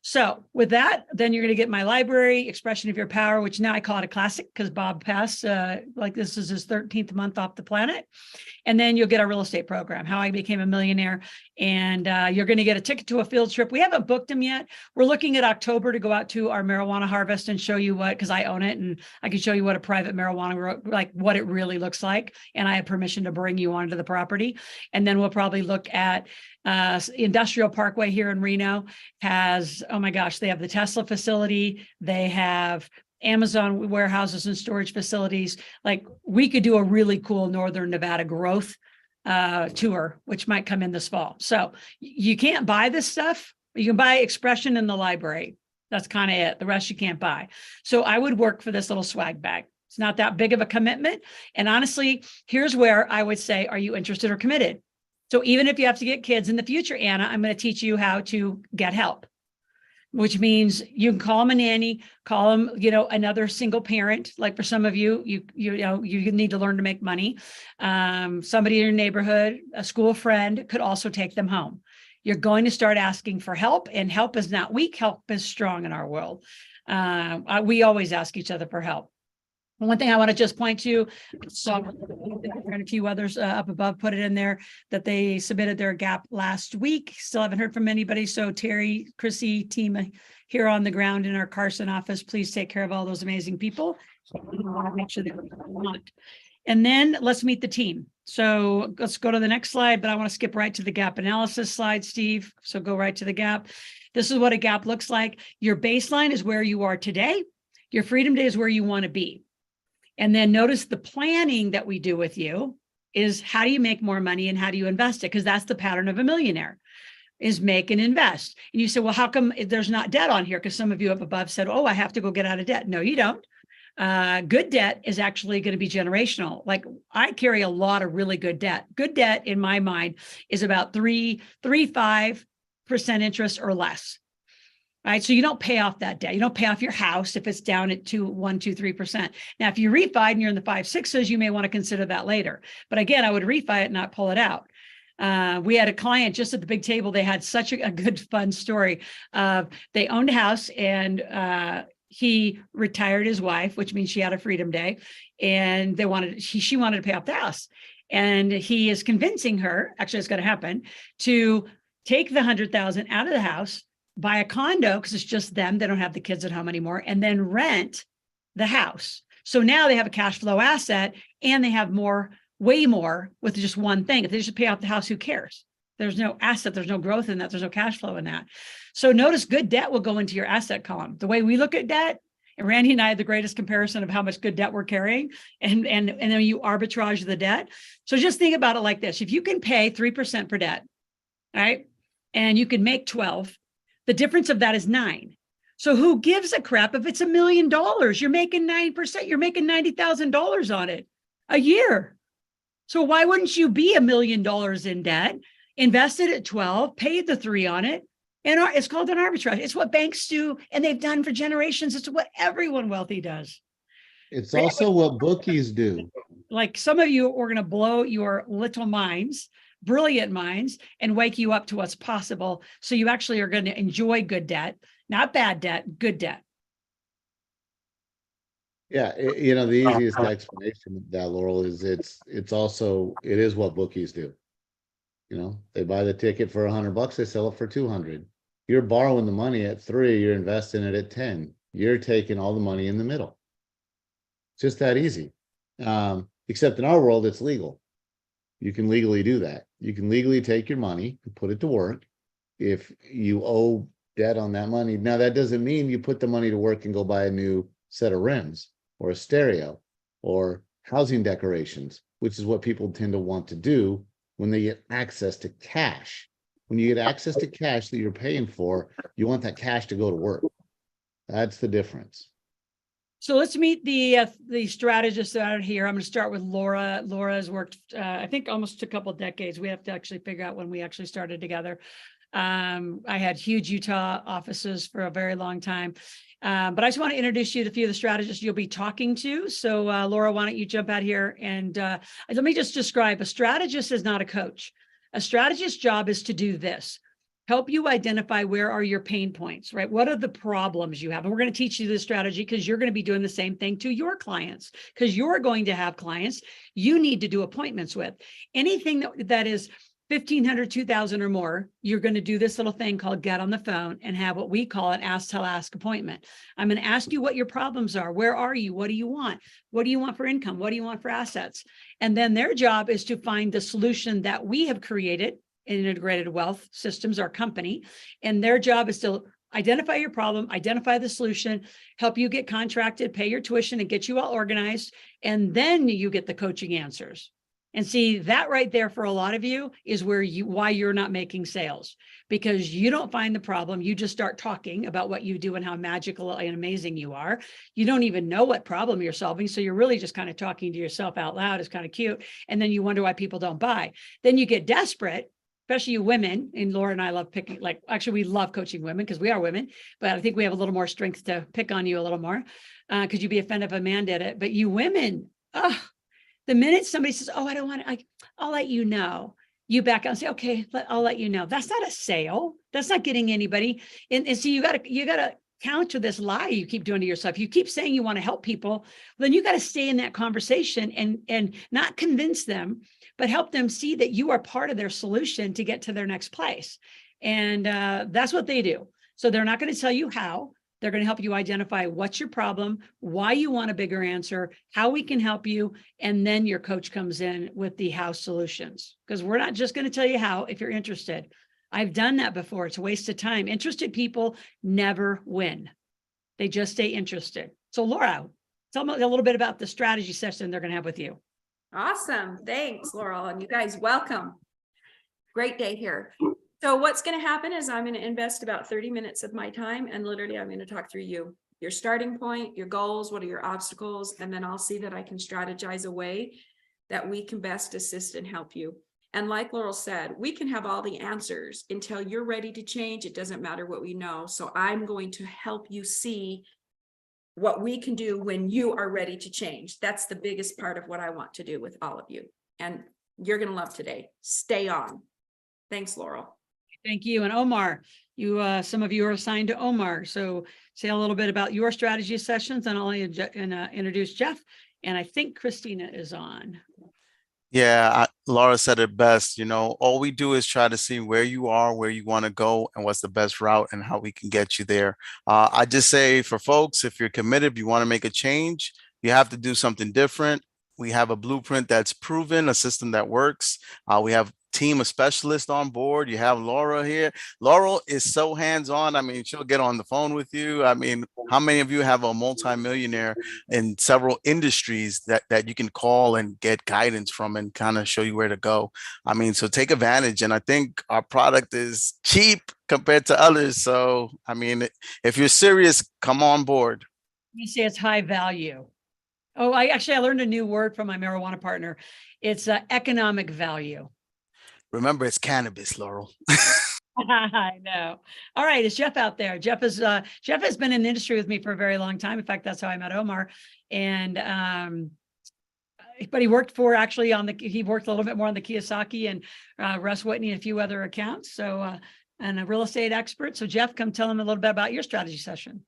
So with that, then you're going to get my library, Expression of Your Power, which now I call it a classic because Bob passed, this is his 13th month off the planet. And then you'll get our real estate program, How I Became a Millionaire. And you're going to get a ticket to a field trip. We haven't booked them yet. We're looking at October to go out to our marijuana harvest and show you because I own it and I can show you what a private marijuana, like what it really looks like. And I have permission to bring you onto the property. And then we'll probably look at Industrial Parkway here in Reno has, oh my gosh, they have the Tesla facility. They have Amazon warehouses and storage facilities. Like we could do a really cool Northern Nevada growth tour, which might come in this fall. So you can't buy this stuff. You can buy Expression in the library. That's kind of it. The rest you can't buy. So I would work for this little swag bag. It's not that big of a commitment. And honestly, here's where I would say, are you interested or committed? So even if you have to get kids in the future, Anna, I'm going to teach you how to get help, which means you can call them a nanny, call them, another single parent. Like for some of you, you need to learn to make money. Somebody in your neighborhood, a school friend could also take them home. You're going to start asking for help, and help is not weak. Help is strong in our world. We always ask each other for help. One thing I want to just point to, and a few others up above, put it in there, that they submitted their gap last week. Still haven't heard from anybody. So Terry, Chrissy, team here on the ground in our Carson office, please take care of all those amazing people. We want to make sure they're want. And then let's meet the team. So let's go to the next slide, but I want to skip right to the gap analysis slide, Steve. So go right to the gap. This is what a gap looks like. Your baseline is where you are today. Your freedom day is where you want to be. And then notice the planning that we do with you is how do you make more money and how do you invest it? Because that's the pattern of a millionaire, is make and invest. And you say, well, how come there's not debt on here? Because some of you up above said, oh, I have to go get out of debt. No, you don't. Good debt is actually going to be generational. Like I carry a lot of really good debt. Good debt in my mind is about 3.5% interest or less. Right. So you don't pay off that debt. You don't pay off your house if it's down at 1%, 2%, 3%. Now, if you refi and you're in the 5.6s, you may want to consider that later. But again, I would refi it, not pull it out. We had a client just at the big table. They had such a good, fun story. They owned a house, and he retired his wife, which means she had a freedom day, and she wanted to pay off the house. And he is convincing her, actually it's going to happen, to take the $100,000 out of the house, buy a condo because it's just them. They don't have the kids at home anymore, and then rent the house. So now they have a cash flow asset, and they have way more with just one thing. If they just pay off the house, who cares? There's no asset, there's no growth in that, there's no cash flow in that. So notice good debt will go into your asset column. The way we look at debt, and Randy and I had the greatest comparison of how much good debt we're carrying, and then you arbitrage the debt. So just think about it like this. If you can pay 3% for debt, right, and you can make 12, the difference of that is 9. So who gives a crap if it's $1 million? You're making 9%, you're making $90,000 on it a year. So why wouldn't you be $1 million in debt, invested at 12, paid the 3 on it? And it's called an arbitrage. It's what banks do, and they've done for generations. It's what everyone wealthy does. It's also what bookies do. Like some of you are going to blow your little minds, brilliant minds, and wake you up to what's possible. So you actually are going to enjoy good debt, not bad debt, good debt. Yeah, the easiest explanation of that, Laurel, is it is what bookies do. They buy the ticket for $100, they sell it for 200. You're borrowing the money at 3, you're investing it at 10. You're taking all the money in the middle. It's just that easy. Except in our world, it's legal. You can legally do that. You can legally take your money and put it to work if you owe debt on that money. Now, that doesn't mean you put the money to work and go buy a new set of rims or a stereo or housing decorations, which is what people tend to want to do when they get access to cash. When you get access to cash that you're paying for, you want that cash to go to work. That's the difference. So let's meet the strategists out here. I'm going to start with Laura. Laura has worked, I think, almost a couple of decades. We have to actually figure out when we actually started together. I had huge Utah offices for a very long time. But I just want to introduce you to a few of the strategists you'll be talking to. So Laura, why don't you jump out here and let me just describe. A strategist is not a coach. A strategist's job is to do this: help you identify where are your pain points, right? What are the problems you have? And we're going to teach you this strategy because you're going to be doing the same thing to your clients, because you're going to have clients you need to do appointments with. Anything that is 1,500, 2,000 or more, you're going to do this little thing called get on the phone and have what we call an ask, tell, ask appointment. I'm going to ask you what your problems are. Where are you? What do you want? What do you want for income? What do you want for assets? And then their job is to find the solution that we have created in Integrated Wealth Systems, our company. And their job is to identify your problem, identify the solution, help you get contracted, pay your tuition, and get you all organized. And then you get the coaching answers. And see, that right there for a lot of you is why you're not making sales, because you don't find the problem. You just start talking about what you do and how magical and amazing you are. You don't even know what problem you're solving. So you're really just kind of talking to yourself out loud. It's kind of cute. And then you wonder why people don't buy. Then you get desperate, especially you women. And Laura and I love picking, actually, we love coaching women because we are women, but I think we have a little more strength to pick on you a little more because you'd be offended if a man did it. But you women, the minute somebody says, oh, I don't want to, I'll let you know, you back out and say, okay, I'll let you know. That's not a sale. That's not getting anybody. And so you got to counter this lie you keep doing to yourself. You keep saying you want to help people. Then you got to stay in that conversation and not convince them, but help them see that you are part of their solution to get to their next place. And that's what they do. So they're not going to tell you how. They're going to help you identify what's your problem, why you want a bigger answer, how we can help you. And then your coach comes in with the how solutions, because we're not just going to tell you how if you're interested. I've done that before. It's a waste of time. Interested people never win. They just stay interested. So Laura, tell me a little bit about the strategy session they're going to have with you. Awesome. Thanks, Laurel. And you guys, welcome. Great day here. So what's going to happen is I'm going to invest about 30 minutes of my time, and literally I'm going to talk through your starting point, your goals, what are your obstacles, and then I'll see that I can strategize a way that we can best assist and help you. And like Laurel said, we can have all the answers until you're ready to change. It doesn't matter what we know. So I'm going to help you see what we can do when you are ready to change. That's the biggest part of what I want to do with all of you. And You're going to love today. Stay on. Thanks, Laurel. Thank you. And Omar, you, some of you are assigned to Omar. So say a little bit about your strategy sessions, and I'll introduce Jeff. And I think Christina is on. Yeah, Laura said it best. All we do is try to see where you are, where you want to go, and what's the best route and how we can get you there. I just say for folks, if you're committed, if you want to make a change, you have to do something different. We have a blueprint that's proven, a system that works. We have team of specialists on board. You have Laura here. Laurel is so hands-on. I mean, she'll get on the phone with you. I mean, how many of you have a multimillionaire in several industries that you can call and get guidance from and kind of show you where to go? I mean, so take advantage. And I think our product is cheap compared to others. So, I mean, if you're serious, come on board. You say it's high value. Oh, I learned a new word from my marijuana partner. It's economic value. Remember, it's cannabis, Laurel. I know. All right. Is Jeff out there? Jeff has been in the industry with me for a very long time. In fact, that's how I met Omar. And, but he worked he worked a little bit more on the Kiyosaki and Russ Whitney and a few other accounts. So, and a real estate expert. So Jeff, come tell him a little bit about your strategy session.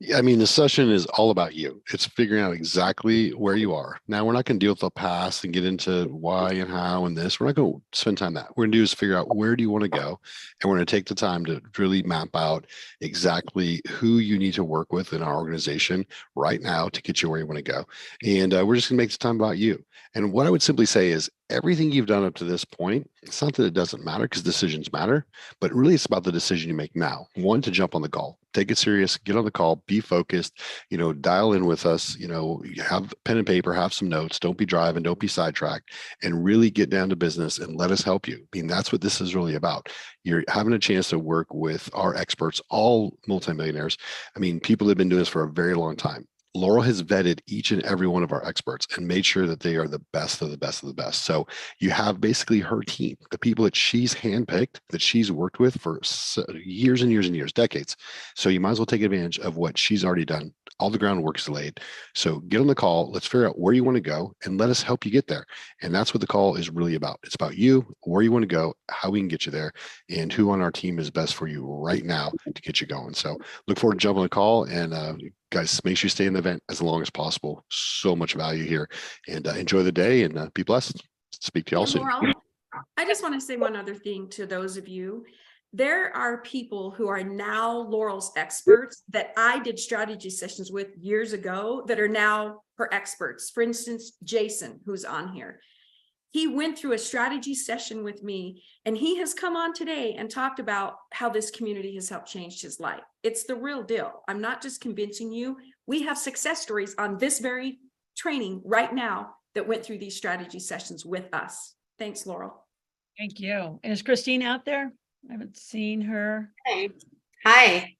Yeah, I mean, the session is all about you. It's figuring out exactly where you are. Now, we're not going to deal with the past and get into why and how and this. We're not going to spend time that. What we're going to do is figure out where do you want to go. And we're going to take the time to really map out exactly who you need to work with in our organization right now to get you where you want to go. And we're just going to make the time about you. And what I would simply say is everything you've done up to this point, it's not that it doesn't matter because decisions matter, but really it's about the decision you make now. One, to jump on the call, take it serious, get on the call, be focused, dial in with us, have pen and paper, have some notes, don't be driving, don't be sidetracked, and really get down to business and let us help you. I mean, that's what this is really about. You're having a chance to work with our experts, all multimillionaires. I mean, people have been doing this for a very long time. Laurel has vetted each and every one of our experts and made sure that they are the best of the best of the best. So you have basically her team, the people that she's handpicked, that she's worked with for years and years and years, decades. So you might as well take advantage of what she's already done. All the groundwork is laid. So get on the call. Let's figure out where you want to go and let us help you get there. And that's what the call is really about. It's about you, where you want to go, how we can get you there, and who on our team is best for you right now to get you going. So look forward to jumping on the call, and guys, make sure you stay in the event as long as possible. So much value here, and enjoy the day and be blessed. Speak to you all soon. Laurel, I just want to say one other thing to those of you. There are people who are now Laurel's experts that I did strategy sessions with years ago that are now her experts. For instance, Jason, who's on here. He went through a strategy session with me, and he has come on today and talked about how this community has helped change his life. It's the real deal. I'm not just convincing you. We have success stories on this very training right now that went through these strategy sessions with us. Thanks, Laurel. Thank you. And is Christine out there? I haven't seen her. Hey. Hi.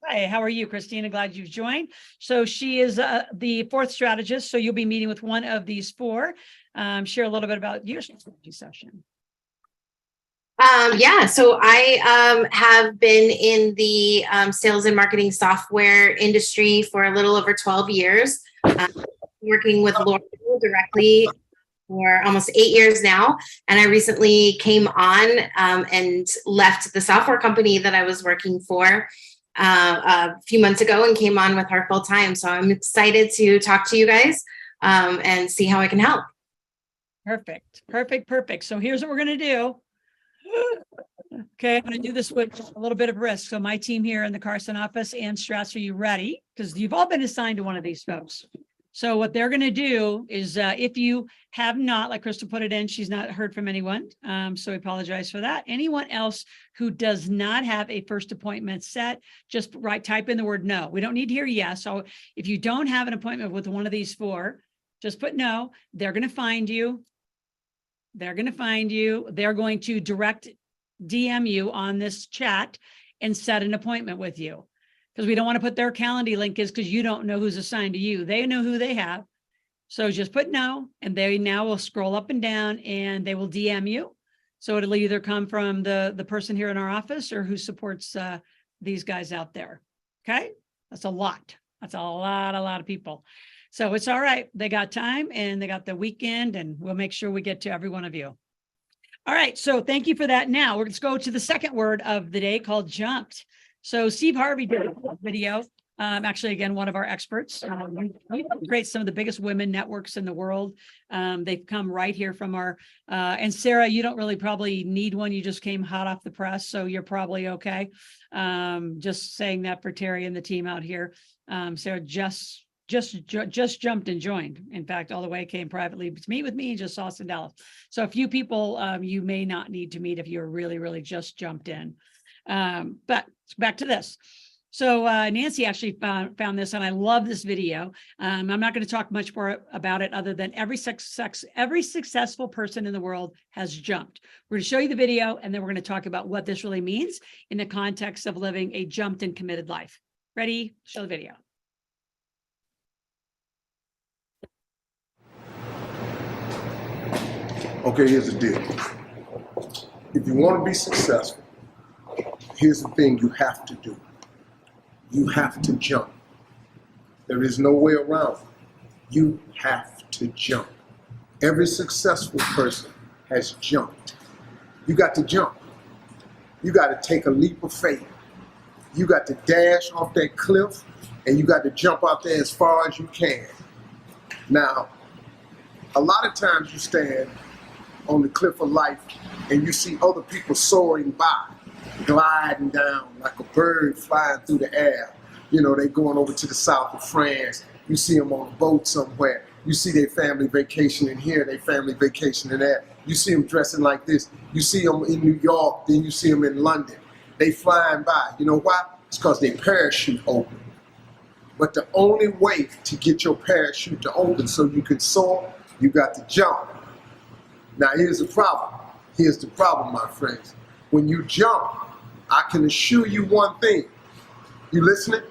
Hi, how are you, Christina? Glad you've joined. So she is the fourth strategist. So you'll be meeting with one of these four. Share a little bit about your strategy session. Yeah, so I have been in the sales and marketing software industry for a little over 12 years, working with Laurel directly for almost 8 years now. And I recently came on and left the software company that I was working for a few months ago and came on with her full time. So I'm excited to talk to you guys and see how I can help. Perfect. So here's what we're going to do. Okay, I'm going to do this with a little bit of risk. So my team here in the Carson office and Strauss, are you ready? Because you've all been assigned to one of these folks. So what they're going to do is if you have not, like Crystal put it in, she's not heard from anyone. So I apologize for that. Anyone else who does not have a first appointment set, just type in the word no. We don't need to hear yes. So if you don't have an appointment with one of these four, just put no. They're going to find you. They're going to direct DM you on this chat and set an appointment with you. Because we don't want to put their Calendly link is because you don't know who's assigned to you. They know who they have. So just put no, and they now will scroll up and down and they will DM you. So it'll either come from the person here in our office or who supports these guys out there. Okay. That's a lot. That's a lot of people. So it's all right. They got time and they got the weekend, and we'll make sure we get to every one of you. All right. So thank you for that. Now let's go to the second word of the day called jumped. So Steve Harvey did a video. Actually, again, one of our experts. We create some of the biggest women networks in the world. They've come right here from our, and Sarah, you don't really probably need one. You just came hot off the press, so you're probably okay. Just saying that for Terry and the team out here. Sarah just jumped and joined. In fact, all the way came privately to meet with me, just saw us in Dallas. So a few people you may not need to meet if you're really just jumped in. But back to this. So Nancy actually found this, and I love this video. I'm not going to talk much more about it other than every successful person in the world has jumped. We're going to show you the video, and then we're going to talk about what this really means in the context of living a jumped and committed life. Ready? Show the video. Okay, here's the deal. If you want to be successful, here's the thing you have to do. You have to jump. There is no way around it. You have to jump. Every successful person has jumped. You got to jump. You got to take a leap of faith. You got to dash off that cliff, and you got to jump out there as far as you can. Now, a lot of times you stand on the cliff of life and you see other people soaring by, gliding down like a bird flying through the air. You know, they going over to the south of France. You see them on a boat somewhere. You see their family vacationing here, their family vacationing there. You see them dressing like this. You see them in New York, then you see them in London. They flying by. You know why? It's because their parachute open. But the only way to get your parachute to open so you can soar, you got to jump. Now here's the problem. Here's the problem, my friends. When you jump, I can assure you one thing. You listening?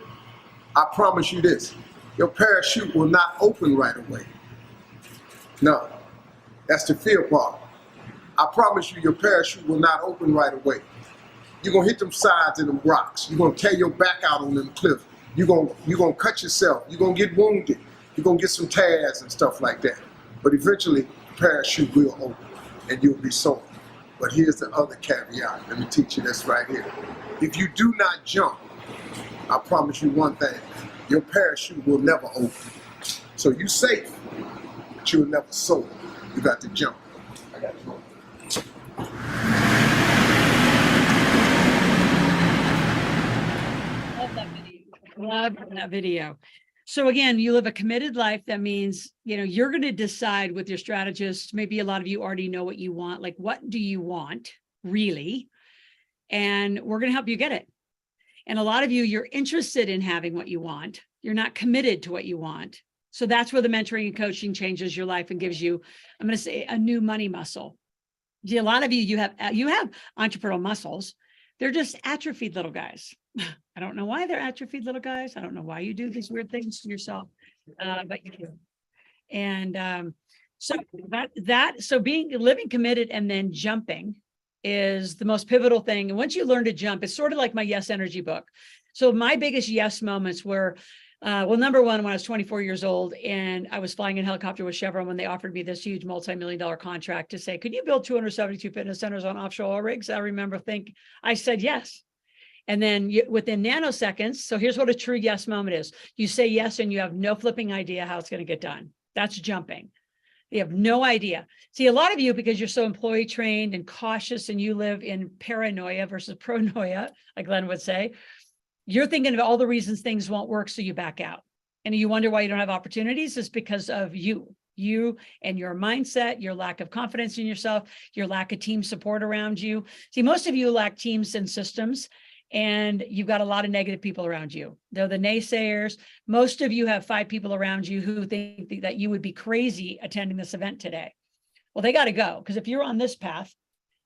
I promise you this. Your parachute will not open right away. No, that's the fear part. I promise you your parachute will not open right away. You're gonna hit them sides and them rocks. You're gonna tear your back out on them cliffs. You're gonna cut yourself. You're gonna get wounded. You're gonna get some tears and stuff like that. But eventually, the parachute will open and you'll be soaring. But here's the other caveat. Let me teach you this right here. If you do not jump, I promise you one thing, your parachute will never open. So you're safe, but you'll never soar. You got to jump. I got to go. Love that video. Love that video. So again, you live a committed life. That means, you're going to decide with your strategists. Maybe a lot of you already know what you want. Like, what do you want really? And we're going to help you get it. And a lot of you, you're interested in having what you want. You're not committed to what you want. So that's where the mentoring and coaching changes your life and gives you, I'm going to say, a new money muscle. See, a lot of you have entrepreneurial muscles. They're just atrophied little guys. I don't know why they're atrophied little guys. I don't know why you do these weird things to yourself, but you do. And so living committed and then jumping is the most pivotal thing. And once you learn to jump, it's sort of like my Yes Energy book. So my biggest yes moments were, number one, when I was 24 years old and I was flying in a helicopter with Chevron when they offered me this huge multi-million-dollar contract to say, could you build 272 fitness centers on offshore oil rigs? I remember I said yes. And then within nanoseconds, so here's what a true yes moment is. You say yes and you have no flipping idea how it's going to get done. That's jumping. You have no idea. See, a lot of you, because you're so employee trained and cautious and you live in paranoia versus pronoia, like Glenn would say, you're thinking of all the reasons things won't work, so you back out. And you wonder why you don't have opportunities. It's because of you and your mindset, your lack of confidence in yourself, your lack of team support around you. See, most of you lack teams and systems, and you've got a lot of negative people around you. They're the naysayers. Most of you have 5 people around you who think that you would be crazy attending this event today. Well, they got to go, because if you're on this path,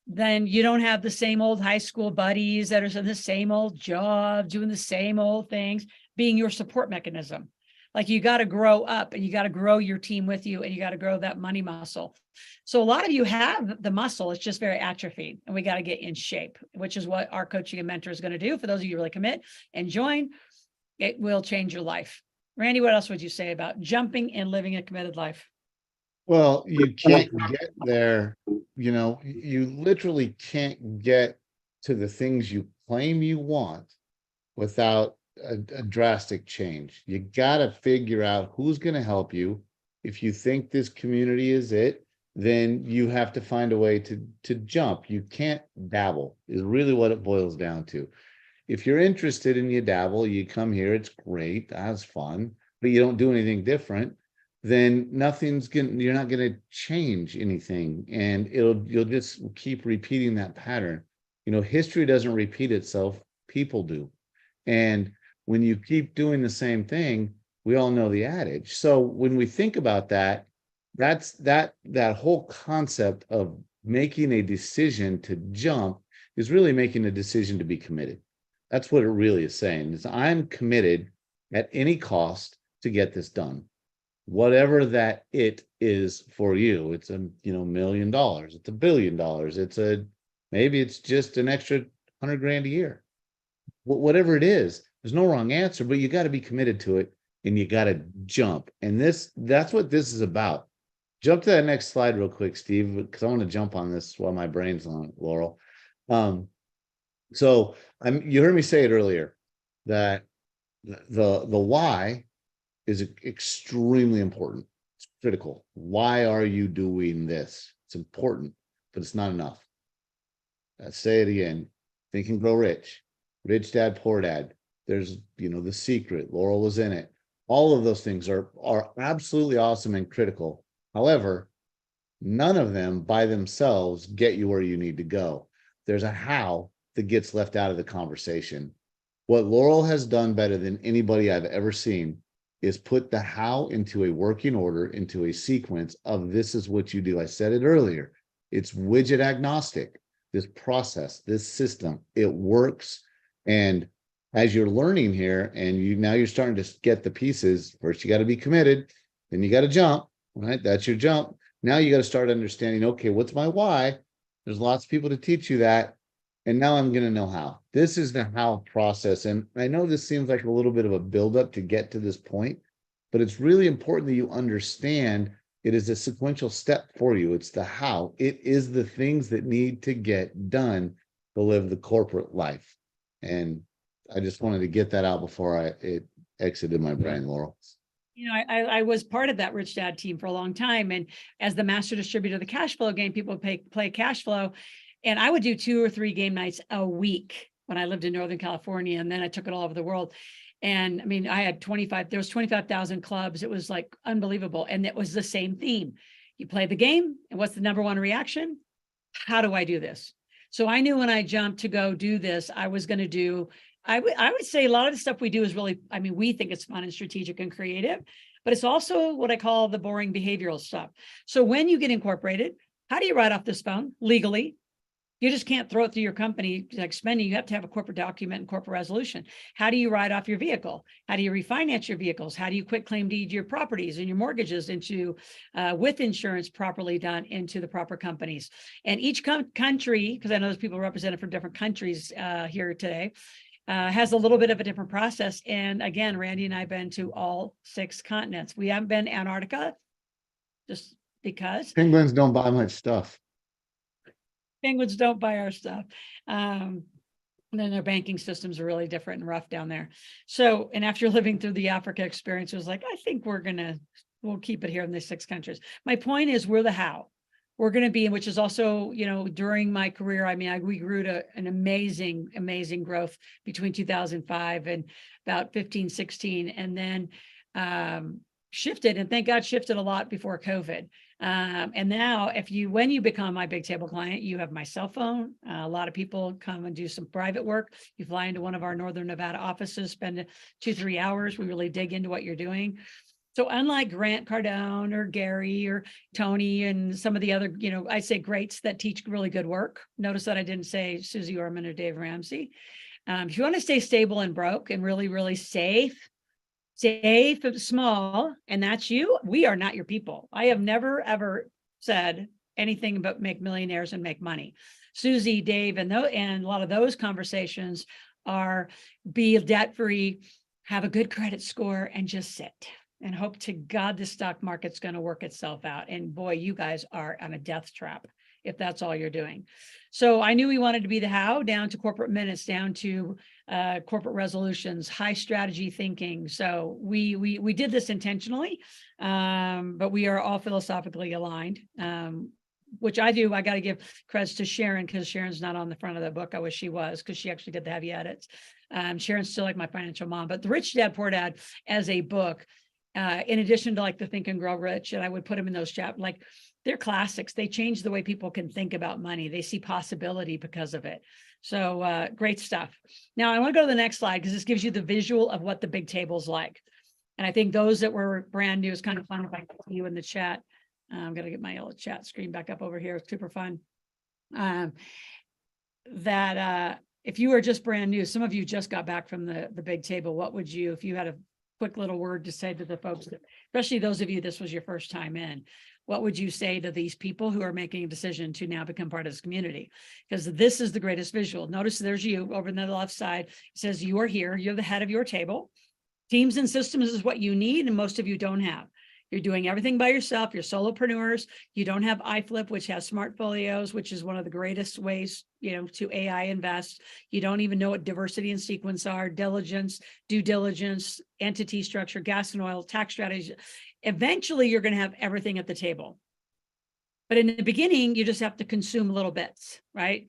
then you don't have the same old high school buddies that are in the same old job, doing the same old things, being your support mechanism. Like, you got to grow up and you got to grow your team with you and you got to grow that money muscle. So a lot of you have the muscle, it's just very atrophied, and we got to get in shape, which is what our coaching and mentor is going to do. For those of you who really commit and join, it will change your life. Randy, what else would you say about jumping and living a committed life? Well, you can't get there, you literally can't get to the things you claim you want without a drastic change. You got to figure out who's going to help you. If you think this community is it, then you have to find a way to jump. You can't dabble, is really what it boils down to. If you're interested and you dabble, you come here, it's great, that's fun, but you don't do anything different, then you're not gonna change anything, and you'll just keep repeating that pattern. History doesn't repeat itself, people do. And when you keep doing the same thing, we all know the adage. So when we think about that, that's that whole concept of making a decision to jump is really making a decision to be committed. That's what it really is saying, is I'm committed at any cost to get this done. Whatever that it is for you. It's $1 million, it's $1 billion, maybe it's just an extra 100 grand a year. Whatever it is, there's no wrong answer, but you got to be committed to it and you got to jump. And that's what this is about. Jump to that next slide real quick, Steve, because I want to jump on this while my brain's on it, Laurel. So you heard me say it earlier that the why is extremely important. It's critical. Why are you doing this? It's important, but it's not enough. I'll say it again. Think and Grow Rich. Rich Dad, Poor Dad. There's, The Secret. Laurel was in it. All of those things are absolutely awesome and critical. However, none of them by themselves get you where you need to go. There's a how that gets left out of the conversation. What Laurel has done better than anybody I've ever seen is put the how into a working order, into a sequence of this is what you do. I said it earlier. It's widget agnostic. This process, this system, it works. And as you're learning here and now you're starting to get the pieces, first you got to be committed, then you got to jump, right? That's your jump. Now you got to start understanding, okay, what's my why? There's lots of people to teach you that. And now I'm going to know how. This is the how process. And I know this seems like a little bit of a buildup to get to this point, but it's really important that you understand it is a sequential step for you. It's the how. It is the things that need to get done to live the corporate life. And I just wanted to get that out before it exited my brain, Laurel. I was part of that Rich Dad team for a long time. And as the master distributor of the cash flow game, people play cash flow. And I would do 2 or 3 game nights a week when I lived in Northern California. And then I took it all over the world. And I mean, there was 25,000 clubs. It was like unbelievable. And it was the same theme. You play the game. And what's the number one reaction? How do I do this? So I knew when I jumped to go do this, I was going to do, I would say a lot of the stuff we do is really, we think it's fun and strategic and creative, but it's also what I call the boring behavioral stuff. So when you get incorporated, how do you write off this phone legally? You just can't throw it through your company like spending. You have to have a corporate document and corporate resolution. How do you write off your vehicle? How do you refinance your vehicles? How do you quit claim deed your properties and your mortgages into with insurance properly done into the proper companies? And each country, because I know there's people represented from different countries here today, has a little bit of a different process. And again, Randy and I have been to all 6 continents. We haven't been to Antarctica just because Penguins don't buy much stuff. Penguins don't buy our stuff. And then their banking systems are really different and rough down there. So, and after living through the Africa experience, it was like, I think we'll keep it here in the 6 countries. My point is we're the how. We're going to be, which is also, during my career, we grew to an amazing, amazing growth between 2005 and about 15, 16, and then shifted, and thank God shifted a lot before COVID. And now when you become my big table client, you have my cell phone. A lot of people come and do some private work. You fly into one of our Northern Nevada offices, spend 2-3 hours. We really dig into what you're doing. So unlike Grant Cardone or Gary or Tony and some of the other, I say greats that teach really good work. Notice that I didn't say Susie Orman or Dave Ramsey. If you want to stay stable and broke and really, really safe, small, and that's you, we are not your people. I have never, ever said anything about make millionaires and make money. Susie, Dave, and a lot of those conversations are be debt-free, have a good credit score, and just sit and hope to God the stock market's going to work itself out. And boy, you guys are on a death trap if that's all you're doing. So I knew we wanted to be the how, down to corporate minutes, down to corporate resolutions, high strategy thinking. So we did this intentionally, but we are all philosophically aligned, which I do. I got to give credits to Sharon, because Sharon's not on the front of the book. I wish she was, because she actually did the heavy edits. Sharon's still like my financial mom, but the Rich Dad Poor Dad as a book, in addition to like the Think and Grow Rich, and I would put them in those chapters, like they're classics. They change the way people can think about money. They see possibility because of it. So great stuff. Now I want to go to the next slide, because this gives you the visual of what the big table's like. And I think those that were brand new, is kind of fun if I can see you in the chat. I'm going to get my little chat screen back up over here. It's super fun. If you were just brand new, some of you just got back from the big table, what would you, if you had a quick little word to say to the folks, especially those of you, this was your first time in, what would you say to these people who are making a decision to now become part of this community? Because this is the greatest visual. Notice there's you over on the left side. It says you are here. You're the head of your table. Teams and systems is what you need, and most of you don't have. You're doing everything by yourself. You're solopreneurs. You don't have iFlip, which has smart folios, which is one of the greatest ways, to AI invest. You don't even know what diversity and sequence are, diligence, due diligence, entity structure, gas and oil, tax strategy. Eventually, you're going to have everything at the table. But in the beginning, you just have to consume little bits, right?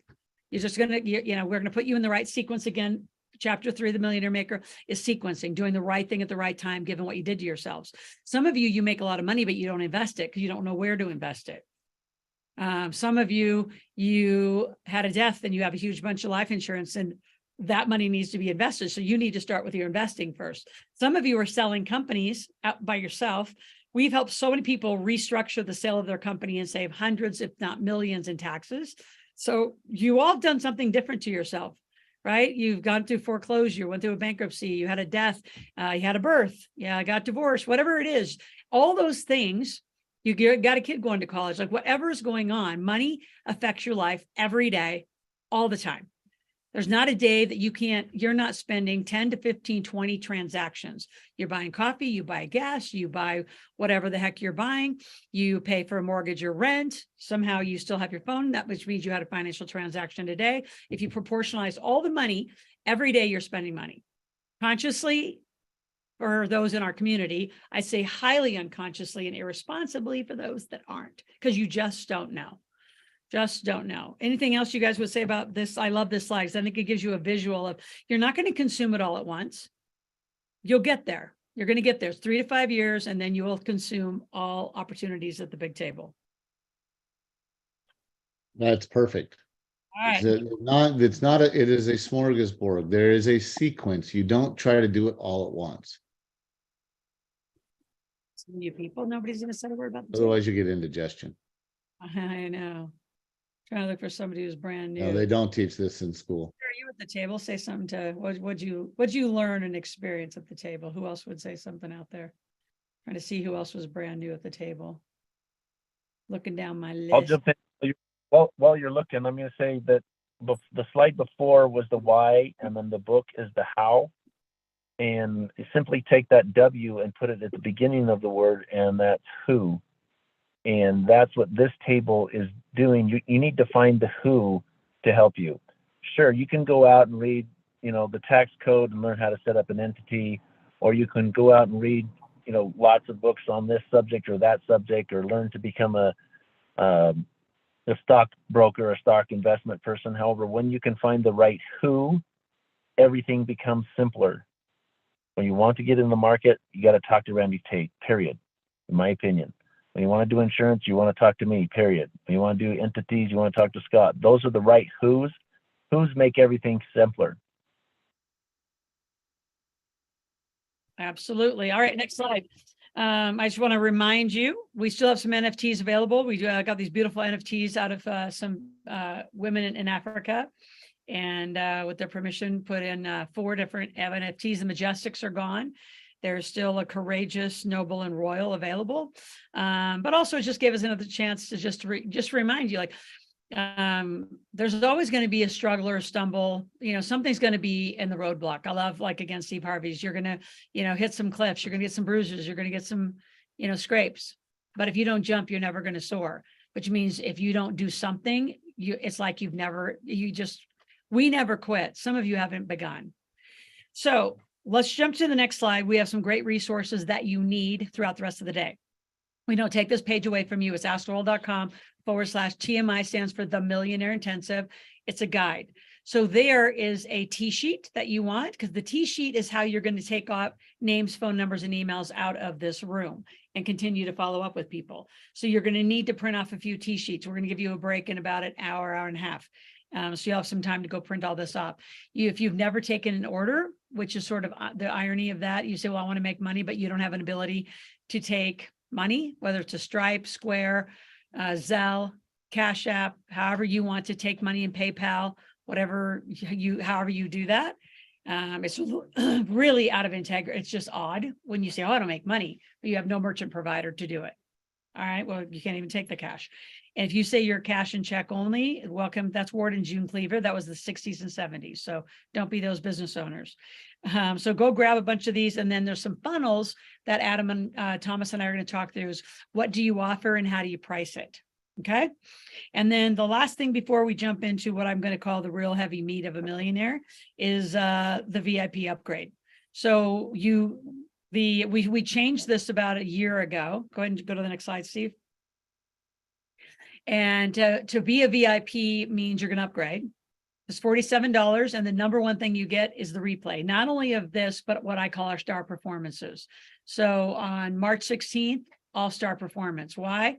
You're just going to, we're going to put you in the right sequence again. Chapter 3 of the Millionaire Maker is sequencing, doing the right thing at the right time, given what you did to yourselves. Some of you, you make a lot of money, but you don't invest it because you don't know where to invest it. Some of you, you had a death and you have a huge bunch of life insurance, and that money needs to be invested. So you need to start with your investing first. Some of you are selling companies out by yourself. We've helped so many people restructure the sale of their company and save hundreds, if not millions, in taxes. So you all have done something different to yourself, right? You've gone through foreclosure, went through a bankruptcy, you had a death, you had a birth, got divorced, whatever it is, all those things. You got a kid going to college, like whatever is going on, money affects your life every day, all the time. There's not a day that you're not spending 10 to 15, 20 transactions. You're buying coffee, you buy gas, you buy whatever the heck you're buying, you pay for a mortgage or rent. Somehow you still have your phone, which means you had a financial transaction today. If you proportionalize all the money, every day you're spending money. Consciously, for those in our community, I say highly unconsciously and irresponsibly for those that aren't, because you just don't know. Just don't know. Anything else you guys would say about this? I love this slide because I think it gives you a visual of, you're not going to consume it all at once. You'll get there. You're going to get there. It's 3 to 5 years, and then you will consume all opportunities at the big table. That's perfect. All right. It is a smorgasbord. There is a sequence. You don't try to do it all at once. Some new people, nobody's going to say a word about this. Otherwise you get indigestion. I know. Trying to look for somebody who's brand new. No, they don't teach this in school. Are you at the table? Say something to what'd you learn and experience at the table? Who else would say something out there? Trying to see who else was brand new at the table. Looking down my list. I'll jump in. While you're looking, I'm going to say that the slide before was the why, and then the book is the how. And you simply take that W and put it at the beginning of the word, and that's who. And that's what this table is doing. You need to find the who to help you. Sure, you can go out and read, the tax code and learn how to set up an entity, or you can go out and read, lots of books on this subject or that subject, or learn to become a stockbroker, a stock investment person. However, when you can find the right who, everything becomes simpler. When you want to get in the market, you got to talk to Randy Tate, period, in my opinion. When you want to do insurance, you want to talk to me, period. When you want to do entities, you want to talk to Scott. Those are the right who's. Who's make everything simpler. Absolutely. All right, next slide. I just want to remind you, we still have some NFTs available. We got these beautiful NFTs out of some women in Africa. And with their permission, put in 4 different NFTs. The Majestics are gone. There's still a Courageous, Noble, and Royal available. But also it just gave us another chance to just remind you, like, there's always going to be a struggle or a stumble. Something's going to be in the roadblock. I love, like, again, Steve Harvey's, you're going to, hit some cliffs, you're going to get some bruises, you're going to get some, scrapes. But if you don't jump, you're never going to soar, which means if you don't do something, it's like we never quit. Some of you haven't begun. So let's jump to the next slide. We have some great resources that you need throughout the rest of the day. We don't take this page away from you. It's askloral.com/TMI, stands for the Millionaire Intensive. It's a guide. So there is a T-sheet that you want, because the T-sheet is how you're going to take off names, phone numbers, and emails out of this room and continue to follow up with people. So you're going to need to print off a few T-sheets. We're going to give you a break in about an hour, hour and a half. So you'll have some time to go print all this off. If you've never taken an order, which is sort of the irony of that, you say, well, I want to make money, but you don't have an ability to take money, whether it's a Stripe, Square, Zelle, Cash App, however you want to take money in PayPal, however you do that. It's really out of integrity. It's just odd when you say, oh, I don't make money, but you have no merchant provider to do it. All right, well, you can't even take the cash. And if you say you're cash and check only, welcome. That's Ward and June Cleaver. That was the 60s and 70s. So don't be those business owners. So go grab a bunch of these. And then there's some funnels that Adam and Thomas and I are going to talk through is, what do you offer and how do you price it? Okay. And then the last thing before we jump into what I'm going to call the real heavy meat of a millionaire is the VIP upgrade. So we changed this about a year ago. Go ahead and go to the next slide, Steve. And to be a VIP means you're going to upgrade. It's $47. And the number one thing you get is the replay, not only of this, but what I call our star performances. So on March 16th, all-star performance. Why?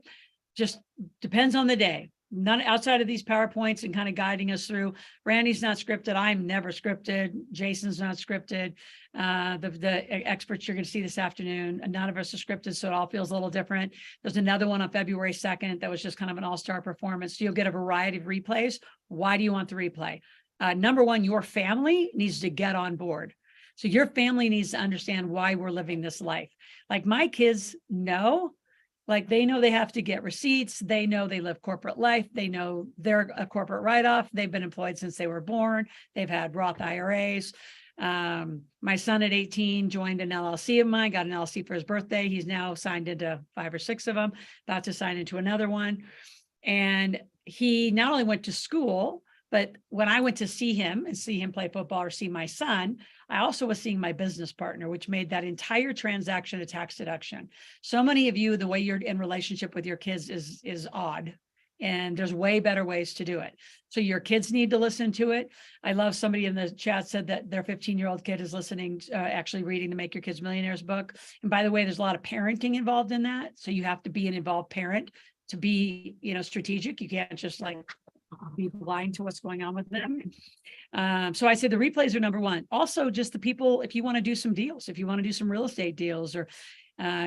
Just depends on the day. None outside of these PowerPoints and kind of guiding us through. Randy's not scripted. I'm never scripted. Jason's not scripted. The experts you're going to see this afternoon, none of us are scripted, so it all feels a little different. There's another one on February 2nd that was just kind of an all-star performance. So you'll get a variety of replays. Why do you want the replay? Number one, your family needs to get on board. So your family needs to understand why we're living this life. Like my kids know. Like they know they have to get receipts. They know they live corporate life. They know they're a corporate write-off. They've been employed since they were born. They've had Roth IRAs. My son at 18 joined an LLC of mine, got an LLC for his birthday. He's now signed into 5 or 6 of them, about to sign into another one. And he not only went to school, but when I went to see him and see him play football or see my son, I also was seeing my business partner, which made that entire transaction a tax deduction. So many of you, the way you're in relationship with your kids is odd, and there's way better ways to do it. So your kids need to listen to it. I love somebody in the chat said that their 15-year-old kid is listening, actually reading the Make Your Kids Millionaires book. And by the way, there's a lot of parenting involved in that. So you have to be an involved parent to be, strategic. You can't just like be blind to what's going on with them. So I say the replays are number one. Also, just the people, if you want to do some deals, if you want to do some real estate deals, or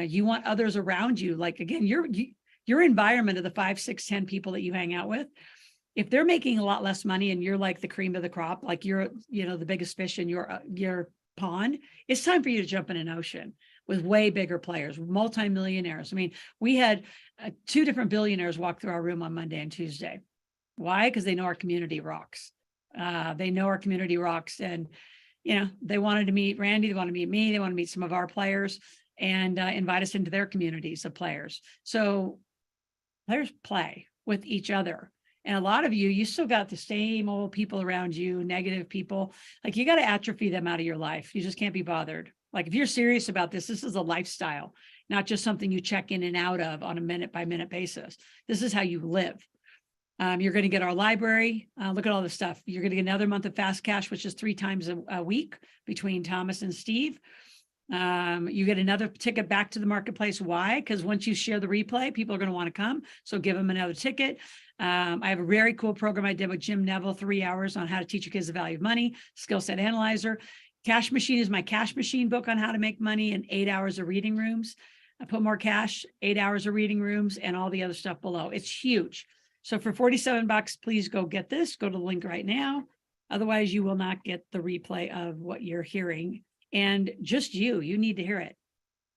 you want others around you, like again, your environment of the 5, 6, 10 people that you hang out with, if they're making a lot less money and you're like the cream of the crop, like you're, the biggest fish in your pond, it's time for you to jump in an ocean with way bigger players, multimillionaires. I mean, we had 2 different billionaires walk through our room on Monday and Tuesday. Why? Because they know our community rocks. They know our community rocks, and they wanted to meet Randy, they want to meet me, they want to meet some of our players, and invite us into their communities of players. So players play with each other, and a lot of you still got the same old people around you, negative people. Like you got to atrophy them out of your life. You just can't be bothered. Like if you're serious about this is a lifestyle, not just something you check in and out of on a minute by minute basis. This is how you live. You're going to get our library. Look at all this stuff. You're going to get another month of Fast Cash, which is 3 times a week between Thomas and Steve. You get another ticket back to the marketplace. Why? Because once you share the replay, people are going to want to come. So give them another ticket. I have a very cool program I did with Jim Neville, 3 hours on how to teach your kids the value of money, skill set analyzer. Cash Machine is my cash machine book on how to make money, and 8 hours of reading rooms. I put more cash, 8 hours of reading rooms, and all the other stuff below. It's huge. So for $47, please go get this. Go to the link right now. Otherwise, you will not get the replay of what you're hearing. And just you need to hear it.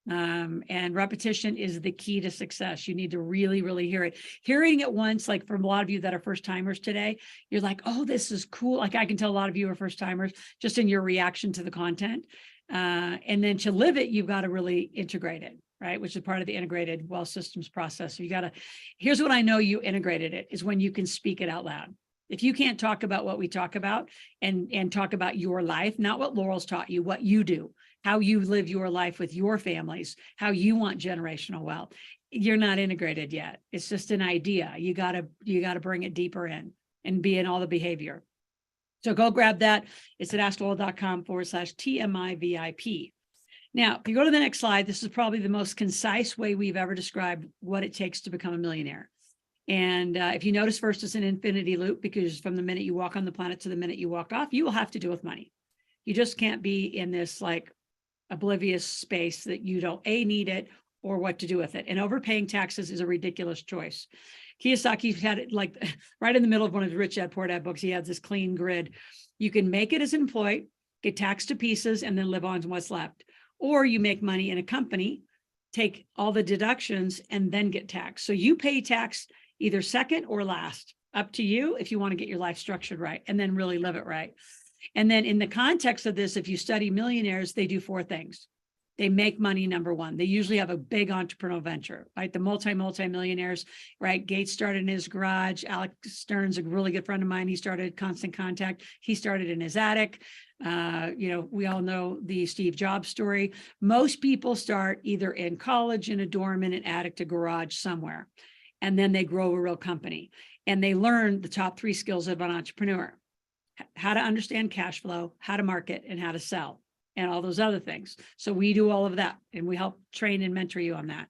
And repetition is the key to success. You need to really, really hear it. Hearing it once, like from a lot of you that are first timers today, you're like, oh, this is cool. Like I can tell a lot of you are first timers just in your reaction to the content. And then to live it, you've got to really integrate it, right? Which is part of the integrated wealth systems process. So you got to, here's what I know you integrated it is when you can speak it out loud. If you can't talk about what we talk about and talk about your life, not what Laurel's taught you, what you do, how you live your life with your families, how you want generational wealth, you're not integrated yet. It's just an idea. You gotta bring it deeper in and be in all the behavior. So go grab that. It's at asklorel.com/TMIVIP. Now, if you go to the next slide, this is probably the most concise way we've ever described what it takes to become a millionaire. And if you notice first, it's an infinity loop because from the minute you walk on the planet to the minute you walk off, you will have to deal with money. You just can't be in this like oblivious space that you don't need it or what to do with it. And overpaying taxes is a ridiculous choice. Kiyosaki had it like right in the middle of one of his Rich Dad Poor Dad books. He had this clean grid. You can make it as an employee, get taxed to pieces, and then live on what's left. Or you make money in a company, take all the deductions, and then get taxed. So you pay tax either second or last, up to you if you want to get your life structured right and then really live it right. And then in the context of this, if you study millionaires, they do four things. They make money, number one. They usually have a big entrepreneurial venture, right? The multi-millionaires, right? Gates started in his garage. Alex Stern's a really good friend of mine. He started Constant Contact. He started in his attic. We all know the Steve Jobs story. Most people start either in college, in a dorm, in an attic, a garage somewhere. And then they grow a real company. And they learn the top 3 skills of an entrepreneur: how to understand cash flow, how to market, and how to sell, and all those other things. So we do all of that, and we help train and mentor you on that.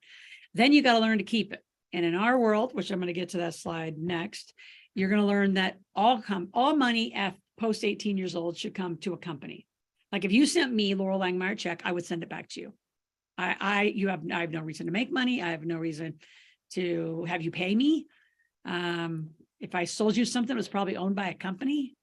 Then you got to learn to keep it. And in our world, which I'm going to get to that slide next, you're going to learn that all money at post 18 years old should come to a company. Like if you sent me Loral Langemeier check, I would send it back to you. I have no reason to make money. I have no reason to have you pay me. If I sold you something, it was probably owned by a company.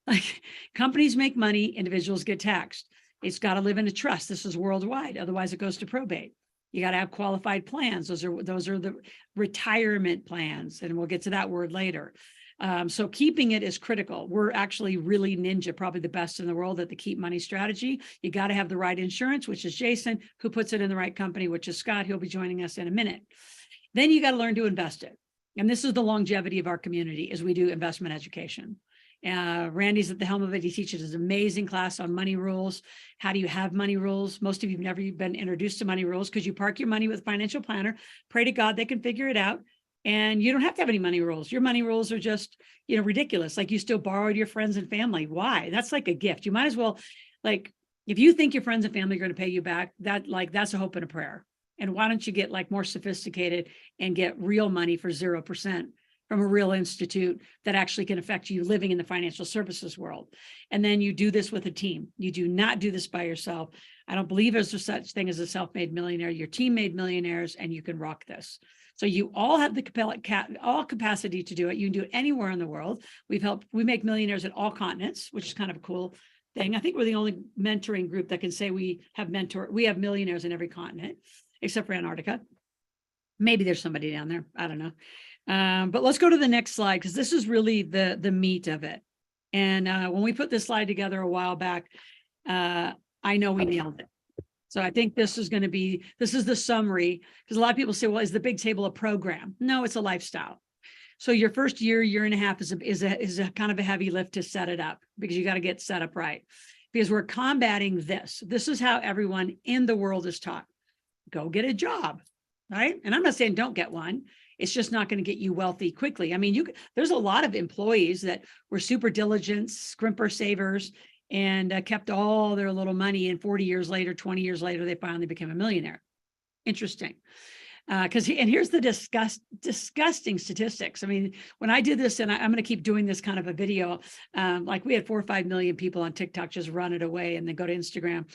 Like companies make money, individuals get taxed. It's got to live in a trust. This is worldwide. Otherwise, it goes to probate. You got to have qualified plans. Those are the retirement plans, and we'll get to that word later. So keeping it is critical. We're actually really ninja, probably the best in the world at the keep money strategy. You got to have the right insurance, which is Jason, who puts it in the right company, which is Scott. He'll be joining us in a minute. Then you got to learn to invest it. And this is the longevity of our community as we do investment education. Randy's at the helm of it. He teaches an amazing class on money rules. How do you have money rules? Most of you have never been introduced to money rules because you park your money with a financial planner, pray to God they can figure it out. And you don't have to have any money rules. Your money rules are just, ridiculous. Like you still borrowed your friends and family. Why? That's like a gift. You might as well, like, if you think your friends and family are going to pay you back, that's a hope and a prayer. And why don't you get like more sophisticated and get real money for 0% from a real institute that actually can affect you living in the financial services world? And then you do this with a team. You do not do this by yourself. I don't believe there's a such thing as a self-made millionaire. Your team made millionaires, and you can rock this. So you all have the capacity to do it. You can do it anywhere in the world. We make millionaires at all continents, which is kind of a cool thing. I think we're the only mentoring group that can say we have millionaires in every continent, except for Antarctica. Maybe there's somebody down there. I don't know. But let's go to the next slide, because this is really the meat of it. And when we put this slide together a while back, I know we nailed it. So I think this is the summary, because a lot of people say, well, is the big table a program? No, it's a lifestyle. So your first year and a half is a kind of a heavy lift to set it up, because you got to get set up right, because we're combating this. This is how everyone in the world is taught. Go get a job, right? And I'm not saying don't get one. It's just not going to get you wealthy quickly. I mean, there's a lot of employees that were super diligent, scrimper savers, and kept all their little money. And 40 years later, 20 years later, they finally became a millionaire. Interesting. And here's the disgusting statistics. I mean, when I did this, and I'm going to keep doing this kind of a video, like we had 4 or 5 million people on TikTok just run it away and then go to Instagram,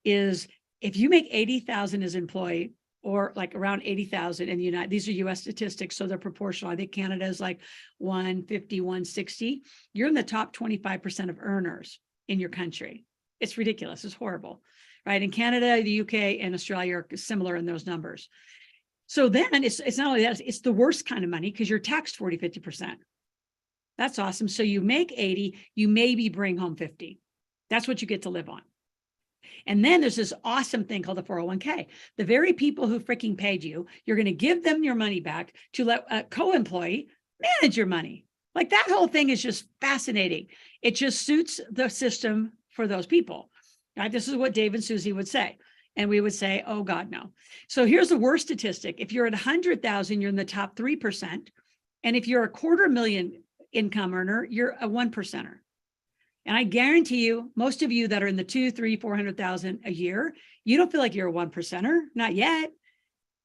is if you make 80,000 as employee, or like around 80,000 in the United, these are US statistics, so they're proportional. I think Canada is like 150, 160. You're in the top 25% of earners in your country. It's ridiculous. It's horrible, right? In Canada, the UK, and Australia are similar in those numbers. So then it's not only that, it's the worst kind of money because you're taxed 40, 50%. That's awesome. So you make 80, you maybe bring home 50. That's what you get to live on. And then there's this awesome thing called the 401k. The very people who freaking paid you, you're going to give them your money back to let a co-employee manage your money. Like that whole thing is just fascinating. It just suits the system for those people. Right? This is what Dave and Susie would say. And we would say, oh God, no. So here's the worst statistic. If you're at 100,000, you're in the top 3%. And if you're a $250,000 income earner, you're a 1%er. And I guarantee you, most of you that are in the 200,000, 300,000, 400,000 a year, you don't feel like you're a 1%er, not yet.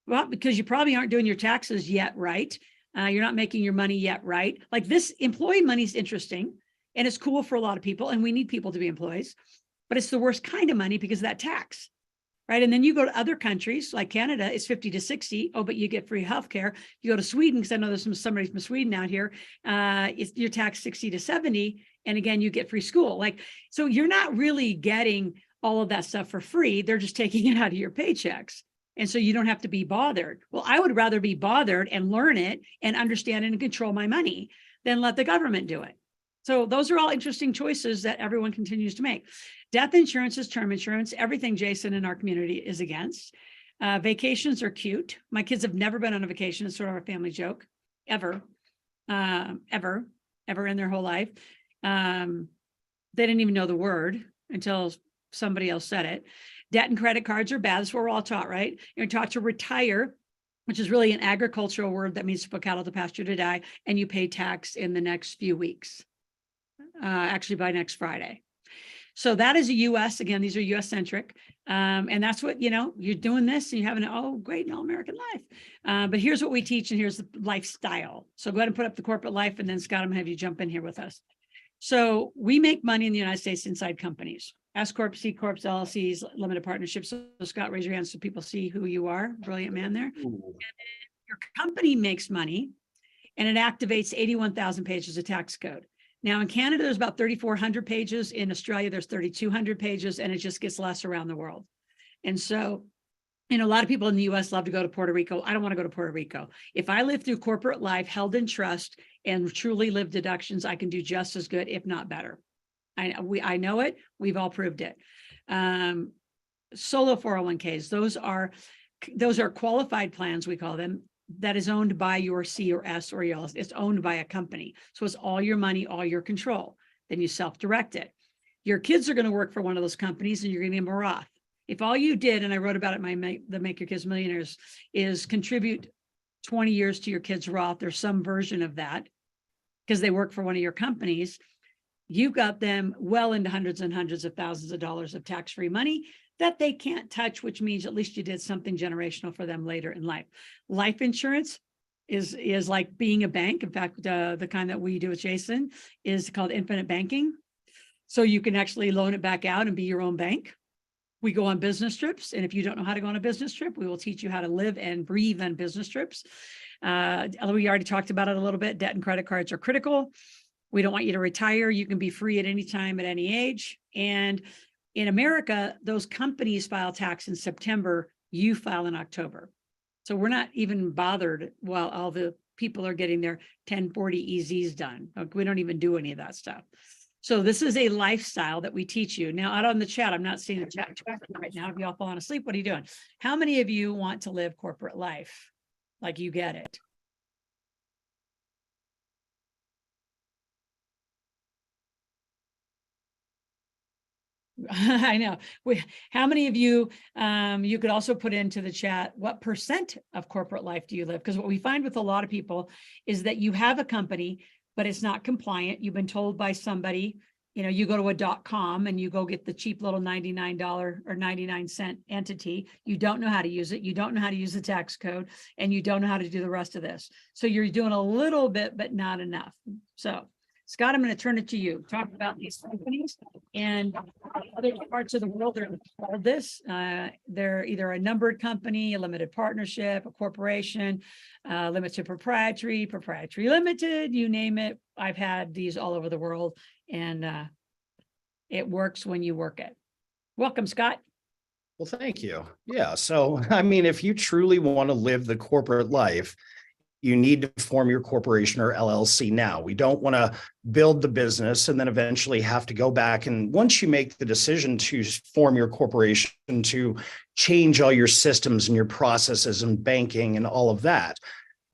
Well, because you probably aren't doing your taxes yet, right? You're not making your money yet, right? Like this employee money is interesting and it's cool for a lot of people and we need people to be employees, but it's the worst kind of money because of that tax, right? And then you go to other countries like Canada, it's 50 to 60. Oh, but you get free healthcare. You go to Sweden, because I know there's somebody from Sweden out here, you're taxed 60 to 70. And again, you get free school. Like, so you're not really getting all of that stuff for free. They're just taking it out of your paychecks. And so you don't have to be bothered. Well, I would rather be bothered and learn it and understand it and control my money than let the government do it. So those are all interesting choices that everyone continues to make. Death insurance is term insurance. Everything Jason in our community is against. Vacations are cute. My kids have never been on a vacation. It's sort of a family joke, ever in their whole life. They didn't even know the word until somebody else said it. Debt and credit cards are bad. That's what we're all taught, right? You're taught to retire, which is really an agricultural word that means to put cattle to pasture to die, and you pay tax in the next few weeks, actually by next Friday. So that is a US, again, these are US centric. And that's what, you're doing this and you're having an, great, an all-American life. But here's what we teach and here's the lifestyle. So go ahead and put up the corporate life and then Scott, I'm gonna have you jump in here with us. So we make money in the United States inside companies, S Corp, C Corps, LLCs, limited partnerships. So Scott, raise your hand so people see who you are. Brilliant man there. And your company makes money and it activates 81,000 pages of tax code. Now in Canada, there's about 3,400 pages. In Australia, there's 3,200 pages, and it just gets less around the world. And so, a lot of people in the US love to go to Puerto Rico. I don't want to go to Puerto Rico. If I live through corporate life, held in trust, and truly live deductions, I can do just as good, if not better. I know it. We've all proved it. Solo 401ks, those are qualified plans, we call them, that is owned by your C or S or your, it's owned by a company. So it's all your money, all your control. Then you self-direct it. Your kids are going to work for one of those companies and you're going to give them a Roth. If all you did, and I wrote about it in the Make Your Kids Millionaires, is contribute 20 years to your kids' Roth, there's some version of that, because they work for one of your companies, you've got them well into hundreds and hundreds of thousands of dollars of tax-free money that they can't touch, which means at least you did something generational for them later in life. Life insurance is like being a bank. In fact, the kind that we do with Jason is called infinite banking. So you can actually loan it back out and be your own bank. We go on business trips. And if you don't know how to go on a business trip, we will teach you how to live and breathe on business trips. We already talked about it a little bit. Debt and credit cards are critical. We don't want you to retire. You can be free at any time, at any age. And in America, those companies file tax in September, you file in October. So we're not even bothered while all the people are getting their 1040 EZs done. We don't even do any of that stuff. So this is a lifestyle that we teach you. Now out on the chat, I'm not seeing the chat right now. If y'all falling asleep, what are you doing? How many of you want to live corporate life? Like you get it? I know. How many of you, you could also put into the chat, what percent of corporate life do you live? Because what we find with a lot of people is that you have a company, but it's not compliant. You've been told by somebody, you go to a .com and you go get the cheap little $99 or 99-cent entity. You don't know how to use it. You don't know how to use the tax code, and you don't know how to do the rest of this. So you're doing a little bit, but not enough. So Scott, I'm going to turn it to you. Talk about these companies and other parts of the world that are called this. They're either a numbered company, a limited partnership, a corporation, limited proprietary, proprietary limited, you name it. I've had these all over the world, and it works when you work it. Welcome, Scott. Well, thank you. Yeah. So, I mean, if you truly want to live the corporate life, you need to form your corporation or LLC now. We don't want to build the business and then eventually have to go back. And once you make the decision to form your corporation, to change all your systems and your processes and banking and all of that,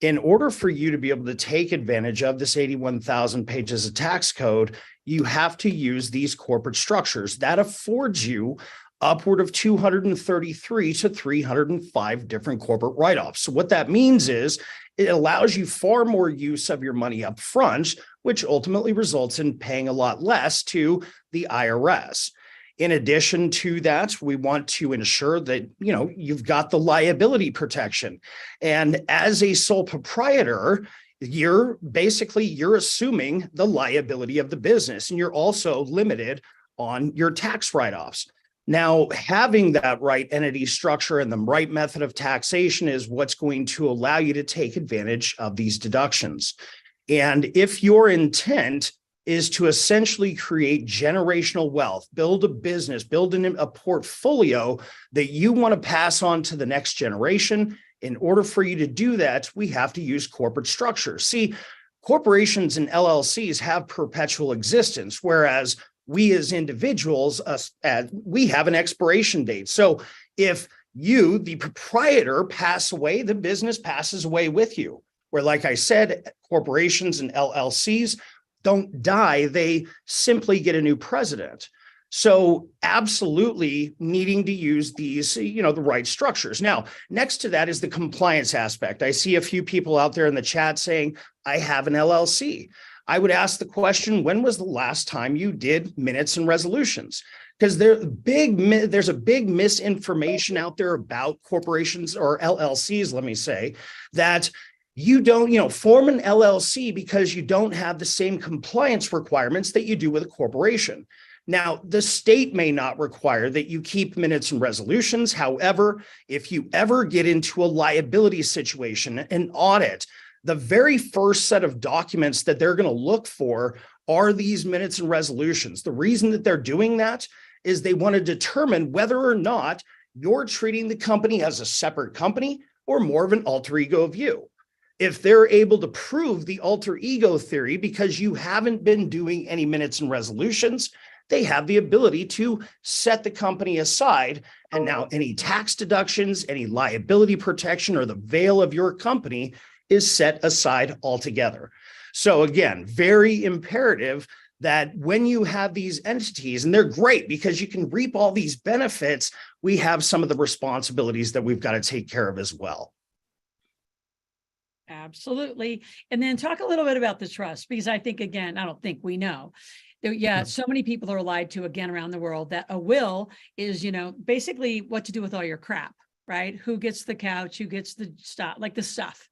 in order for you to be able to take advantage of this 81,000 pages of tax code, you have to use these corporate structures that affords you upward of 233 to 305 different corporate write-offs. So what that means is it allows you far more use of your money up front, which ultimately results in paying a lot less to the IRS. In addition to that, we want to ensure that, you know, you've got the liability protection. And as a sole proprietor, you're assuming the liability of the business, and you're also limited on your tax write-offs. Now, having that right entity structure and the right method of taxation is what's going to allow you to take advantage of these deductions. And if your intent is to essentially create generational wealth, build a business, build a portfolio that you want to pass on to the next generation, in order for you to do that, we have to use corporate structures. See, corporations and LLCs have perpetual existence, whereas we as individuals, we have an expiration date. So if you, the proprietor, pass away, the business passes away with you. Where, like I said, corporations and LLCs don't die, they simply get a new president. So absolutely needing to use these, you know, the right structures. Now, next to that is the compliance aspect. I see a few people out there in the chat saying, I have an LLC. I would ask the question, when was the last time you did minutes and resolutions? Because there's a big misinformation out there about corporations or LLCs, let me say, that you don't, you know, form an LLC because you don't have the same compliance requirements that you do with a corporation. Now, the state may not require that you keep minutes and resolutions. However, if you ever get into a liability situation, an audit, the very first set of documents that they're going to look for are these minutes and resolutions. The reason that they're doing that is they want to determine whether or not you're treating the company as a separate company or more of an alter ego of you. If they're able to prove the alter ego theory because you haven't been doing any minutes and resolutions, they have the ability to set the company aside. And now any tax deductions, any liability protection, or the veil of your company is set aside altogether. So again, very imperative that when you have these entities, and they're great because you can reap all these benefits, we have some of the responsibilities that we've got to take care of as well. Absolutely. And then talk a little bit about the trust, because I think, again, I don't think we know. Yeah, so many people are lied to again around the world that a will is, you know, basically what to do with all your crap, right? Who gets the couch, who gets the stuff, like the stuff.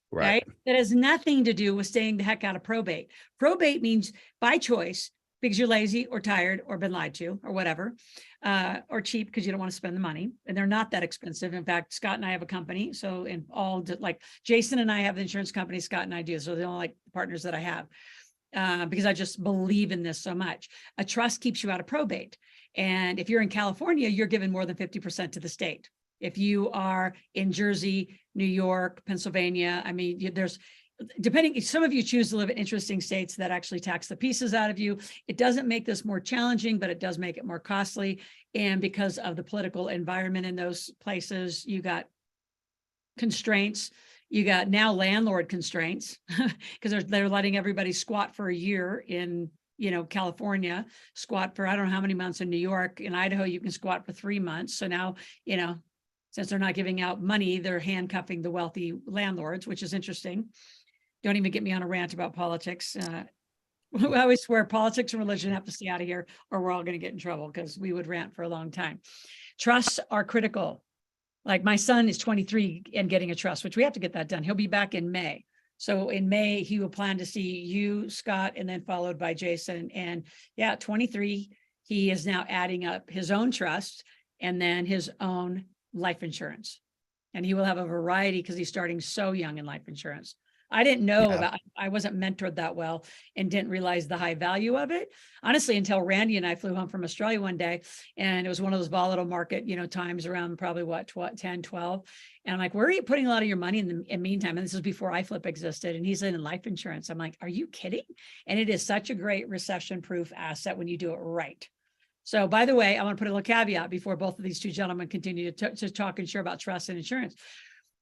Right. That has nothing to do with staying the heck out of probate. Probate means by choice, because you're lazy or tired or been lied to or whatever, or cheap because you don't want to spend the money. And they're not that expensive. In fact, Scott and I have a company. So in all, like Jason and I have the insurance company, Scott and I do. So they're the only like partners that I have, because I just believe in this so much. A trust keeps you out of probate. And if you're in California, you're given more than 50% to the state. If you are in Jersey, New York, Pennsylvania, I mean, there's, depending, some of you choose to live in interesting states that actually tax the pieces out of you. It doesn't make this more challenging, but it does make it more costly. And because of the political environment in those places, you got constraints. You got now landlord constraints because they're letting everybody squat for a year in, you know, California, squat for I don't know how many months in New York. In Idaho, you can squat for 3 months. So now, you know, since they're not giving out money, they're handcuffing the wealthy landlords, which is interesting. Don't even get me on a rant about politics. I always swear politics and religion have to stay out of here or we're all going to get in trouble because we would rant for a long time. Trusts are critical. Like my son is 23 and getting a trust, which we have to get that done. He'll be back in May. So in May, he will plan to see you, Scott, and then followed by Jason. And yeah, 23, he is now adding up his own trust and then his own life insurance. And he will have a variety because he's starting so young in life insurance. I didn't know Yeah. about, I wasn't mentored that well and didn't realize the high value of it. Honestly, until Randy and I flew home from Australia one day, and it was one of those volatile market, times around probably what, 10, 12. And I'm like, where are you putting a lot of your money in the meantime? And this is before iFlip existed. And he's in life insurance. I'm like, are you kidding? And it is such a great recession-proof asset when you do it right. So by the way, I want to put a little caveat before both of these two gentlemen continue to talk and share about trust and insurance.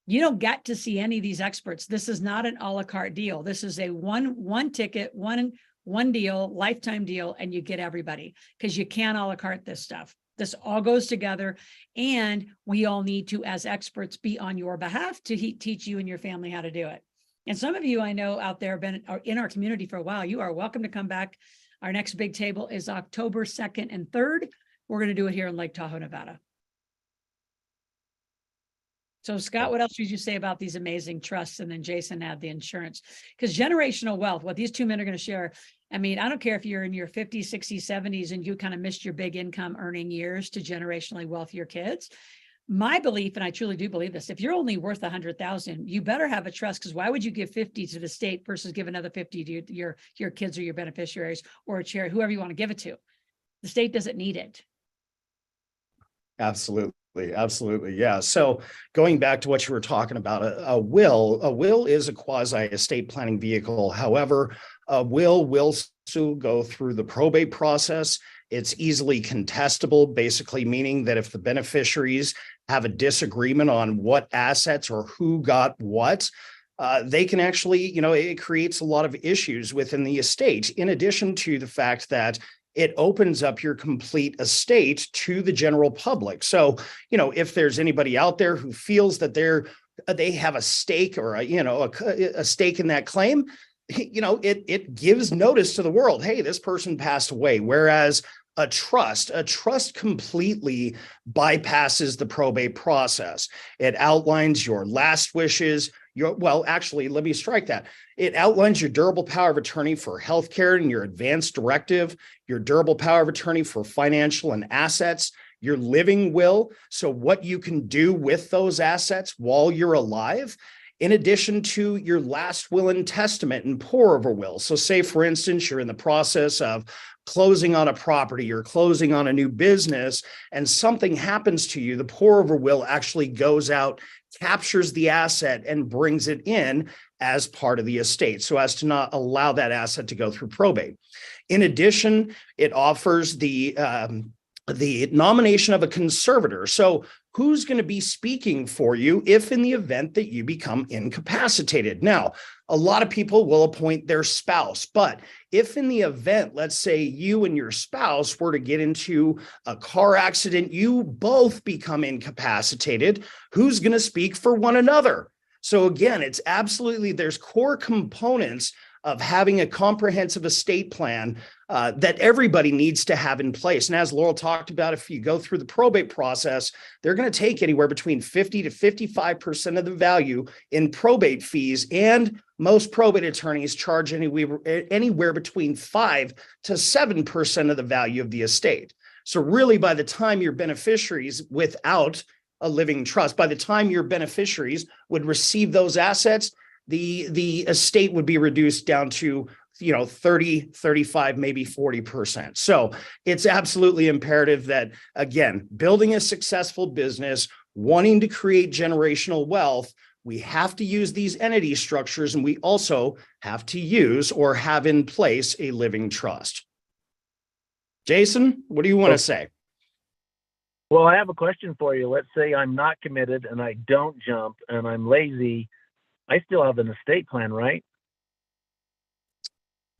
You don't get to see any of these experts. This is not an a la carte deal. This is a one ticket, one deal, lifetime deal, and you get everybody, because you can't a la carte this stuff. This all goes together, and we all need to, as experts, be on your behalf to teach you and your family how to do it. And some of you I know out there are in our community for a while. You are welcome to come back. Our next big table is October 2nd and 3rd. We're going to do it here in Lake Tahoe, Nevada. So Scott, what else did you say about these amazing trusts? And then Jason had the insurance, because generational wealth, what these two men are going to share. I mean, I don't care if you're in your 50s, 60s, 70s, and you kind of missed your big income earning years to generationally wealth your kids. My belief, and I truly do believe this, if you're only worth 100,000, you better have a trust, because why would you give 50 to the state versus give another 50 to your kids or your beneficiaries or a charity, whoever you want to give it to? The state doesn't need it. Absolutely. Absolutely. Yeah. So going back to what you were talking about, a will is a quasi estate planning vehicle. However, a will still go through the probate process. It's easily contestable, basically meaning that if the beneficiaries have a disagreement on what assets or who got what, they can actually, it creates a lot of issues within the estate, in addition to the fact that it opens up your complete estate to the general public. So, if there's anybody out there who feels that they have a stake or a stake in that claim, it gives notice to the world, hey, this person passed away. Whereas a trust completely bypasses the probate process. It outlines your last wishes. Let me strike that. It outlines your durable power of attorney for healthcare and your advance directive, your durable power of attorney for financial and assets, your living will, so what you can do with those assets while you're alive, in addition to your last will and testament and pour over will. So say, for instance, you're in the process of closing on a property or closing on a new business, and something happens to you, the pour over will actually goes out, captures the asset, and brings it in as part of the estate, so as to not allow that asset to go through probate. In addition, it offers the nomination of a conservator. So who's going to be speaking for you if in the event that you become incapacitated? Now, a lot of people will appoint their spouse, but if in the event, let's say you and your spouse were to get into a car accident, you both become incapacitated, who's going to speak for one another? So again, it's absolutely, there's core components of having a comprehensive estate plan that everybody needs to have in place. And as Laurel talked about, if you go through the probate process, they're going to take anywhere between 50 to 55% of the value in probate fees. And most probate attorneys charge anywhere between 5 to 7% of the value of the estate. So really, by the time your beneficiaries without a living trust, by the time your beneficiaries would receive those assets, the estate would be reduced down to 30, 35, maybe 40%. So it's absolutely imperative that, again, building a successful business, wanting to create generational wealth, we have to use these entity structures, and we also have to use or have in place a living trust. Jason, what do you want to say? Well, I have a question for you. Let's say I'm not committed and I don't jump and I'm lazy. I still have an estate plan, right?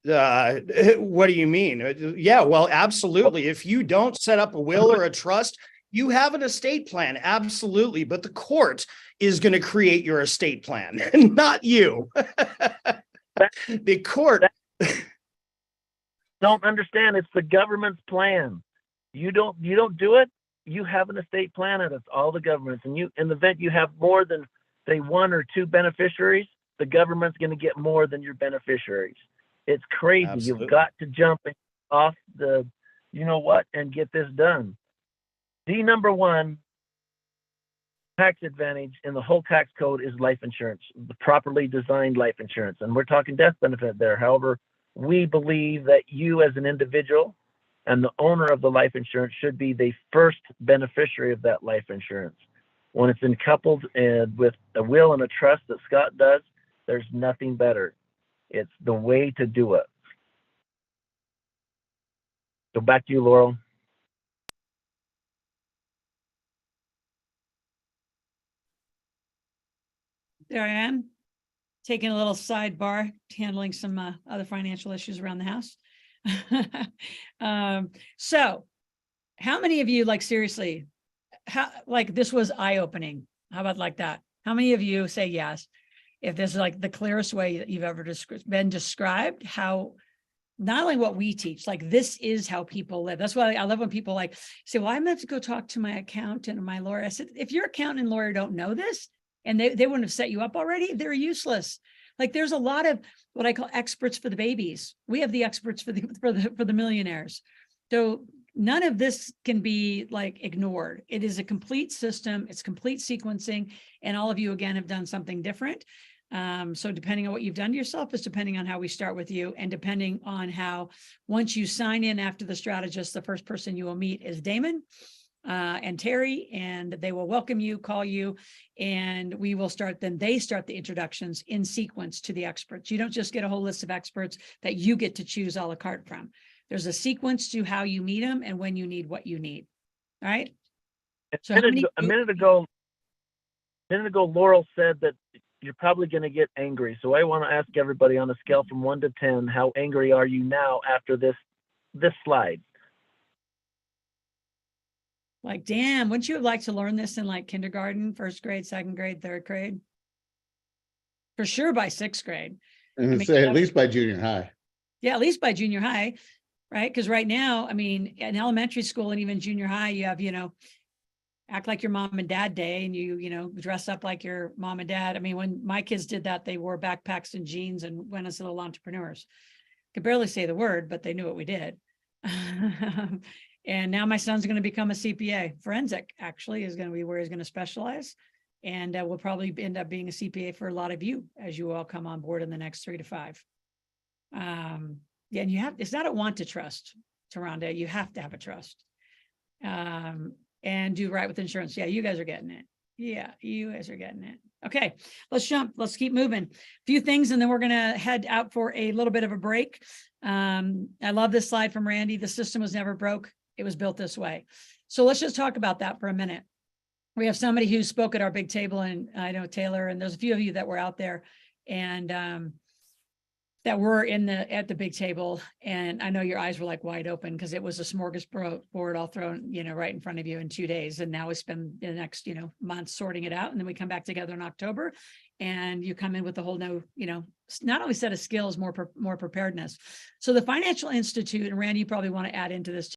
What do you mean? Yeah, well, absolutely. If you don't set up a will or a trust, you have an estate plan. Absolutely. But the court is going to create your estate plan, not you. The court. Don't understand. It's the government's plan. You don't do it. You have an estate plan, and it's all the government's. And in the event you have more than, say, 1 or 2 beneficiaries, the government's going to get more than your beneficiaries. It's crazy. Absolutely. You've got to jump off the, and get this done. D number 1, tax advantage in the whole tax code is life insurance, the properly designed life insurance. And we're talking death benefit there. However, we believe that you as an individual and the owner of the life insurance should be the first beneficiary of that life insurance. When it's coupled with a will and a trust that Scott does, there's nothing better. It's the way to do it. So back to you, Laurel. There I am, taking a little sidebar, handling some other financial issues around the house. So how many of you, like, seriously, like this was eye-opening? How about like that? How many of you say yes? If this is like the clearest way that you've ever been described, how not only what we teach, like this is how people live. That's why I love when people like say, well, I'm going to have to go talk to my accountant or my lawyer. I said, if your accountant and lawyer don't know this, and they wouldn't have set you up already, they're useless. Like there's a lot of what I call experts for the babies. We have the experts for the millionaires. So none of this can be like ignored. It is a complete system. It's complete sequencing. And all of you, again, have done something different. So depending on what you've done to yourself is depending on how we start with you, and depending on how, once you sign in after the strategist, the first person you will meet is Damon and Terry, and they will welcome you, call you, and we will start, then they start the introductions in sequence to the experts. You don't just get a whole list of experts that you get to choose a la carte from. There's a sequence to how you meet them and when you need what you need. All right. So a minute ago, Laurel said that you're probably going to get angry. So I want to ask everybody on a scale from 1 to 10, how angry are you now after this slide? Like, damn, wouldn't you have liked to learn this in like kindergarten, first grade, second grade, third grade? For sure by sixth grade. And I mean, say at least by junior high. Yeah, at least by junior high, right? Because right now, I mean, in elementary school and even junior high, you have, act like your mom and dad day, and you dress up like your mom and dad. I mean, when my kids did that, they wore backpacks and jeans and went as little entrepreneurs. Could barely say the word, but they knew what we did. And now my son's going to become a CPA. Forensic actually is going to be where he's going to specialize. And will probably end up being a CPA for a lot of you as you all come on board in the next 3 to 5. Yeah, and it's not a want to trust, Taronda. You have to have a trust. And do right with insurance. Yeah, you guys are getting it. Yeah, you guys are getting it. Okay, let's jump. Let's keep moving. A few things, and then we're going to head out for a little bit of a break. I love this slide from Randy. The system was never broke. It was built this way. So let's just talk about that for a minute. We have somebody who spoke at our big table, and I know Taylor, and there's a few of you that were out there and that were at the big table. And I know your eyes were like wide open because it was a smorgasbord all thrown, right in front of you in 2 days. And now we spend the next, month sorting it out. And then we come back together in October, and you come in with a whole new, not only set of skills, more preparedness. So the Financial Institute, and Randy, you probably want to add into this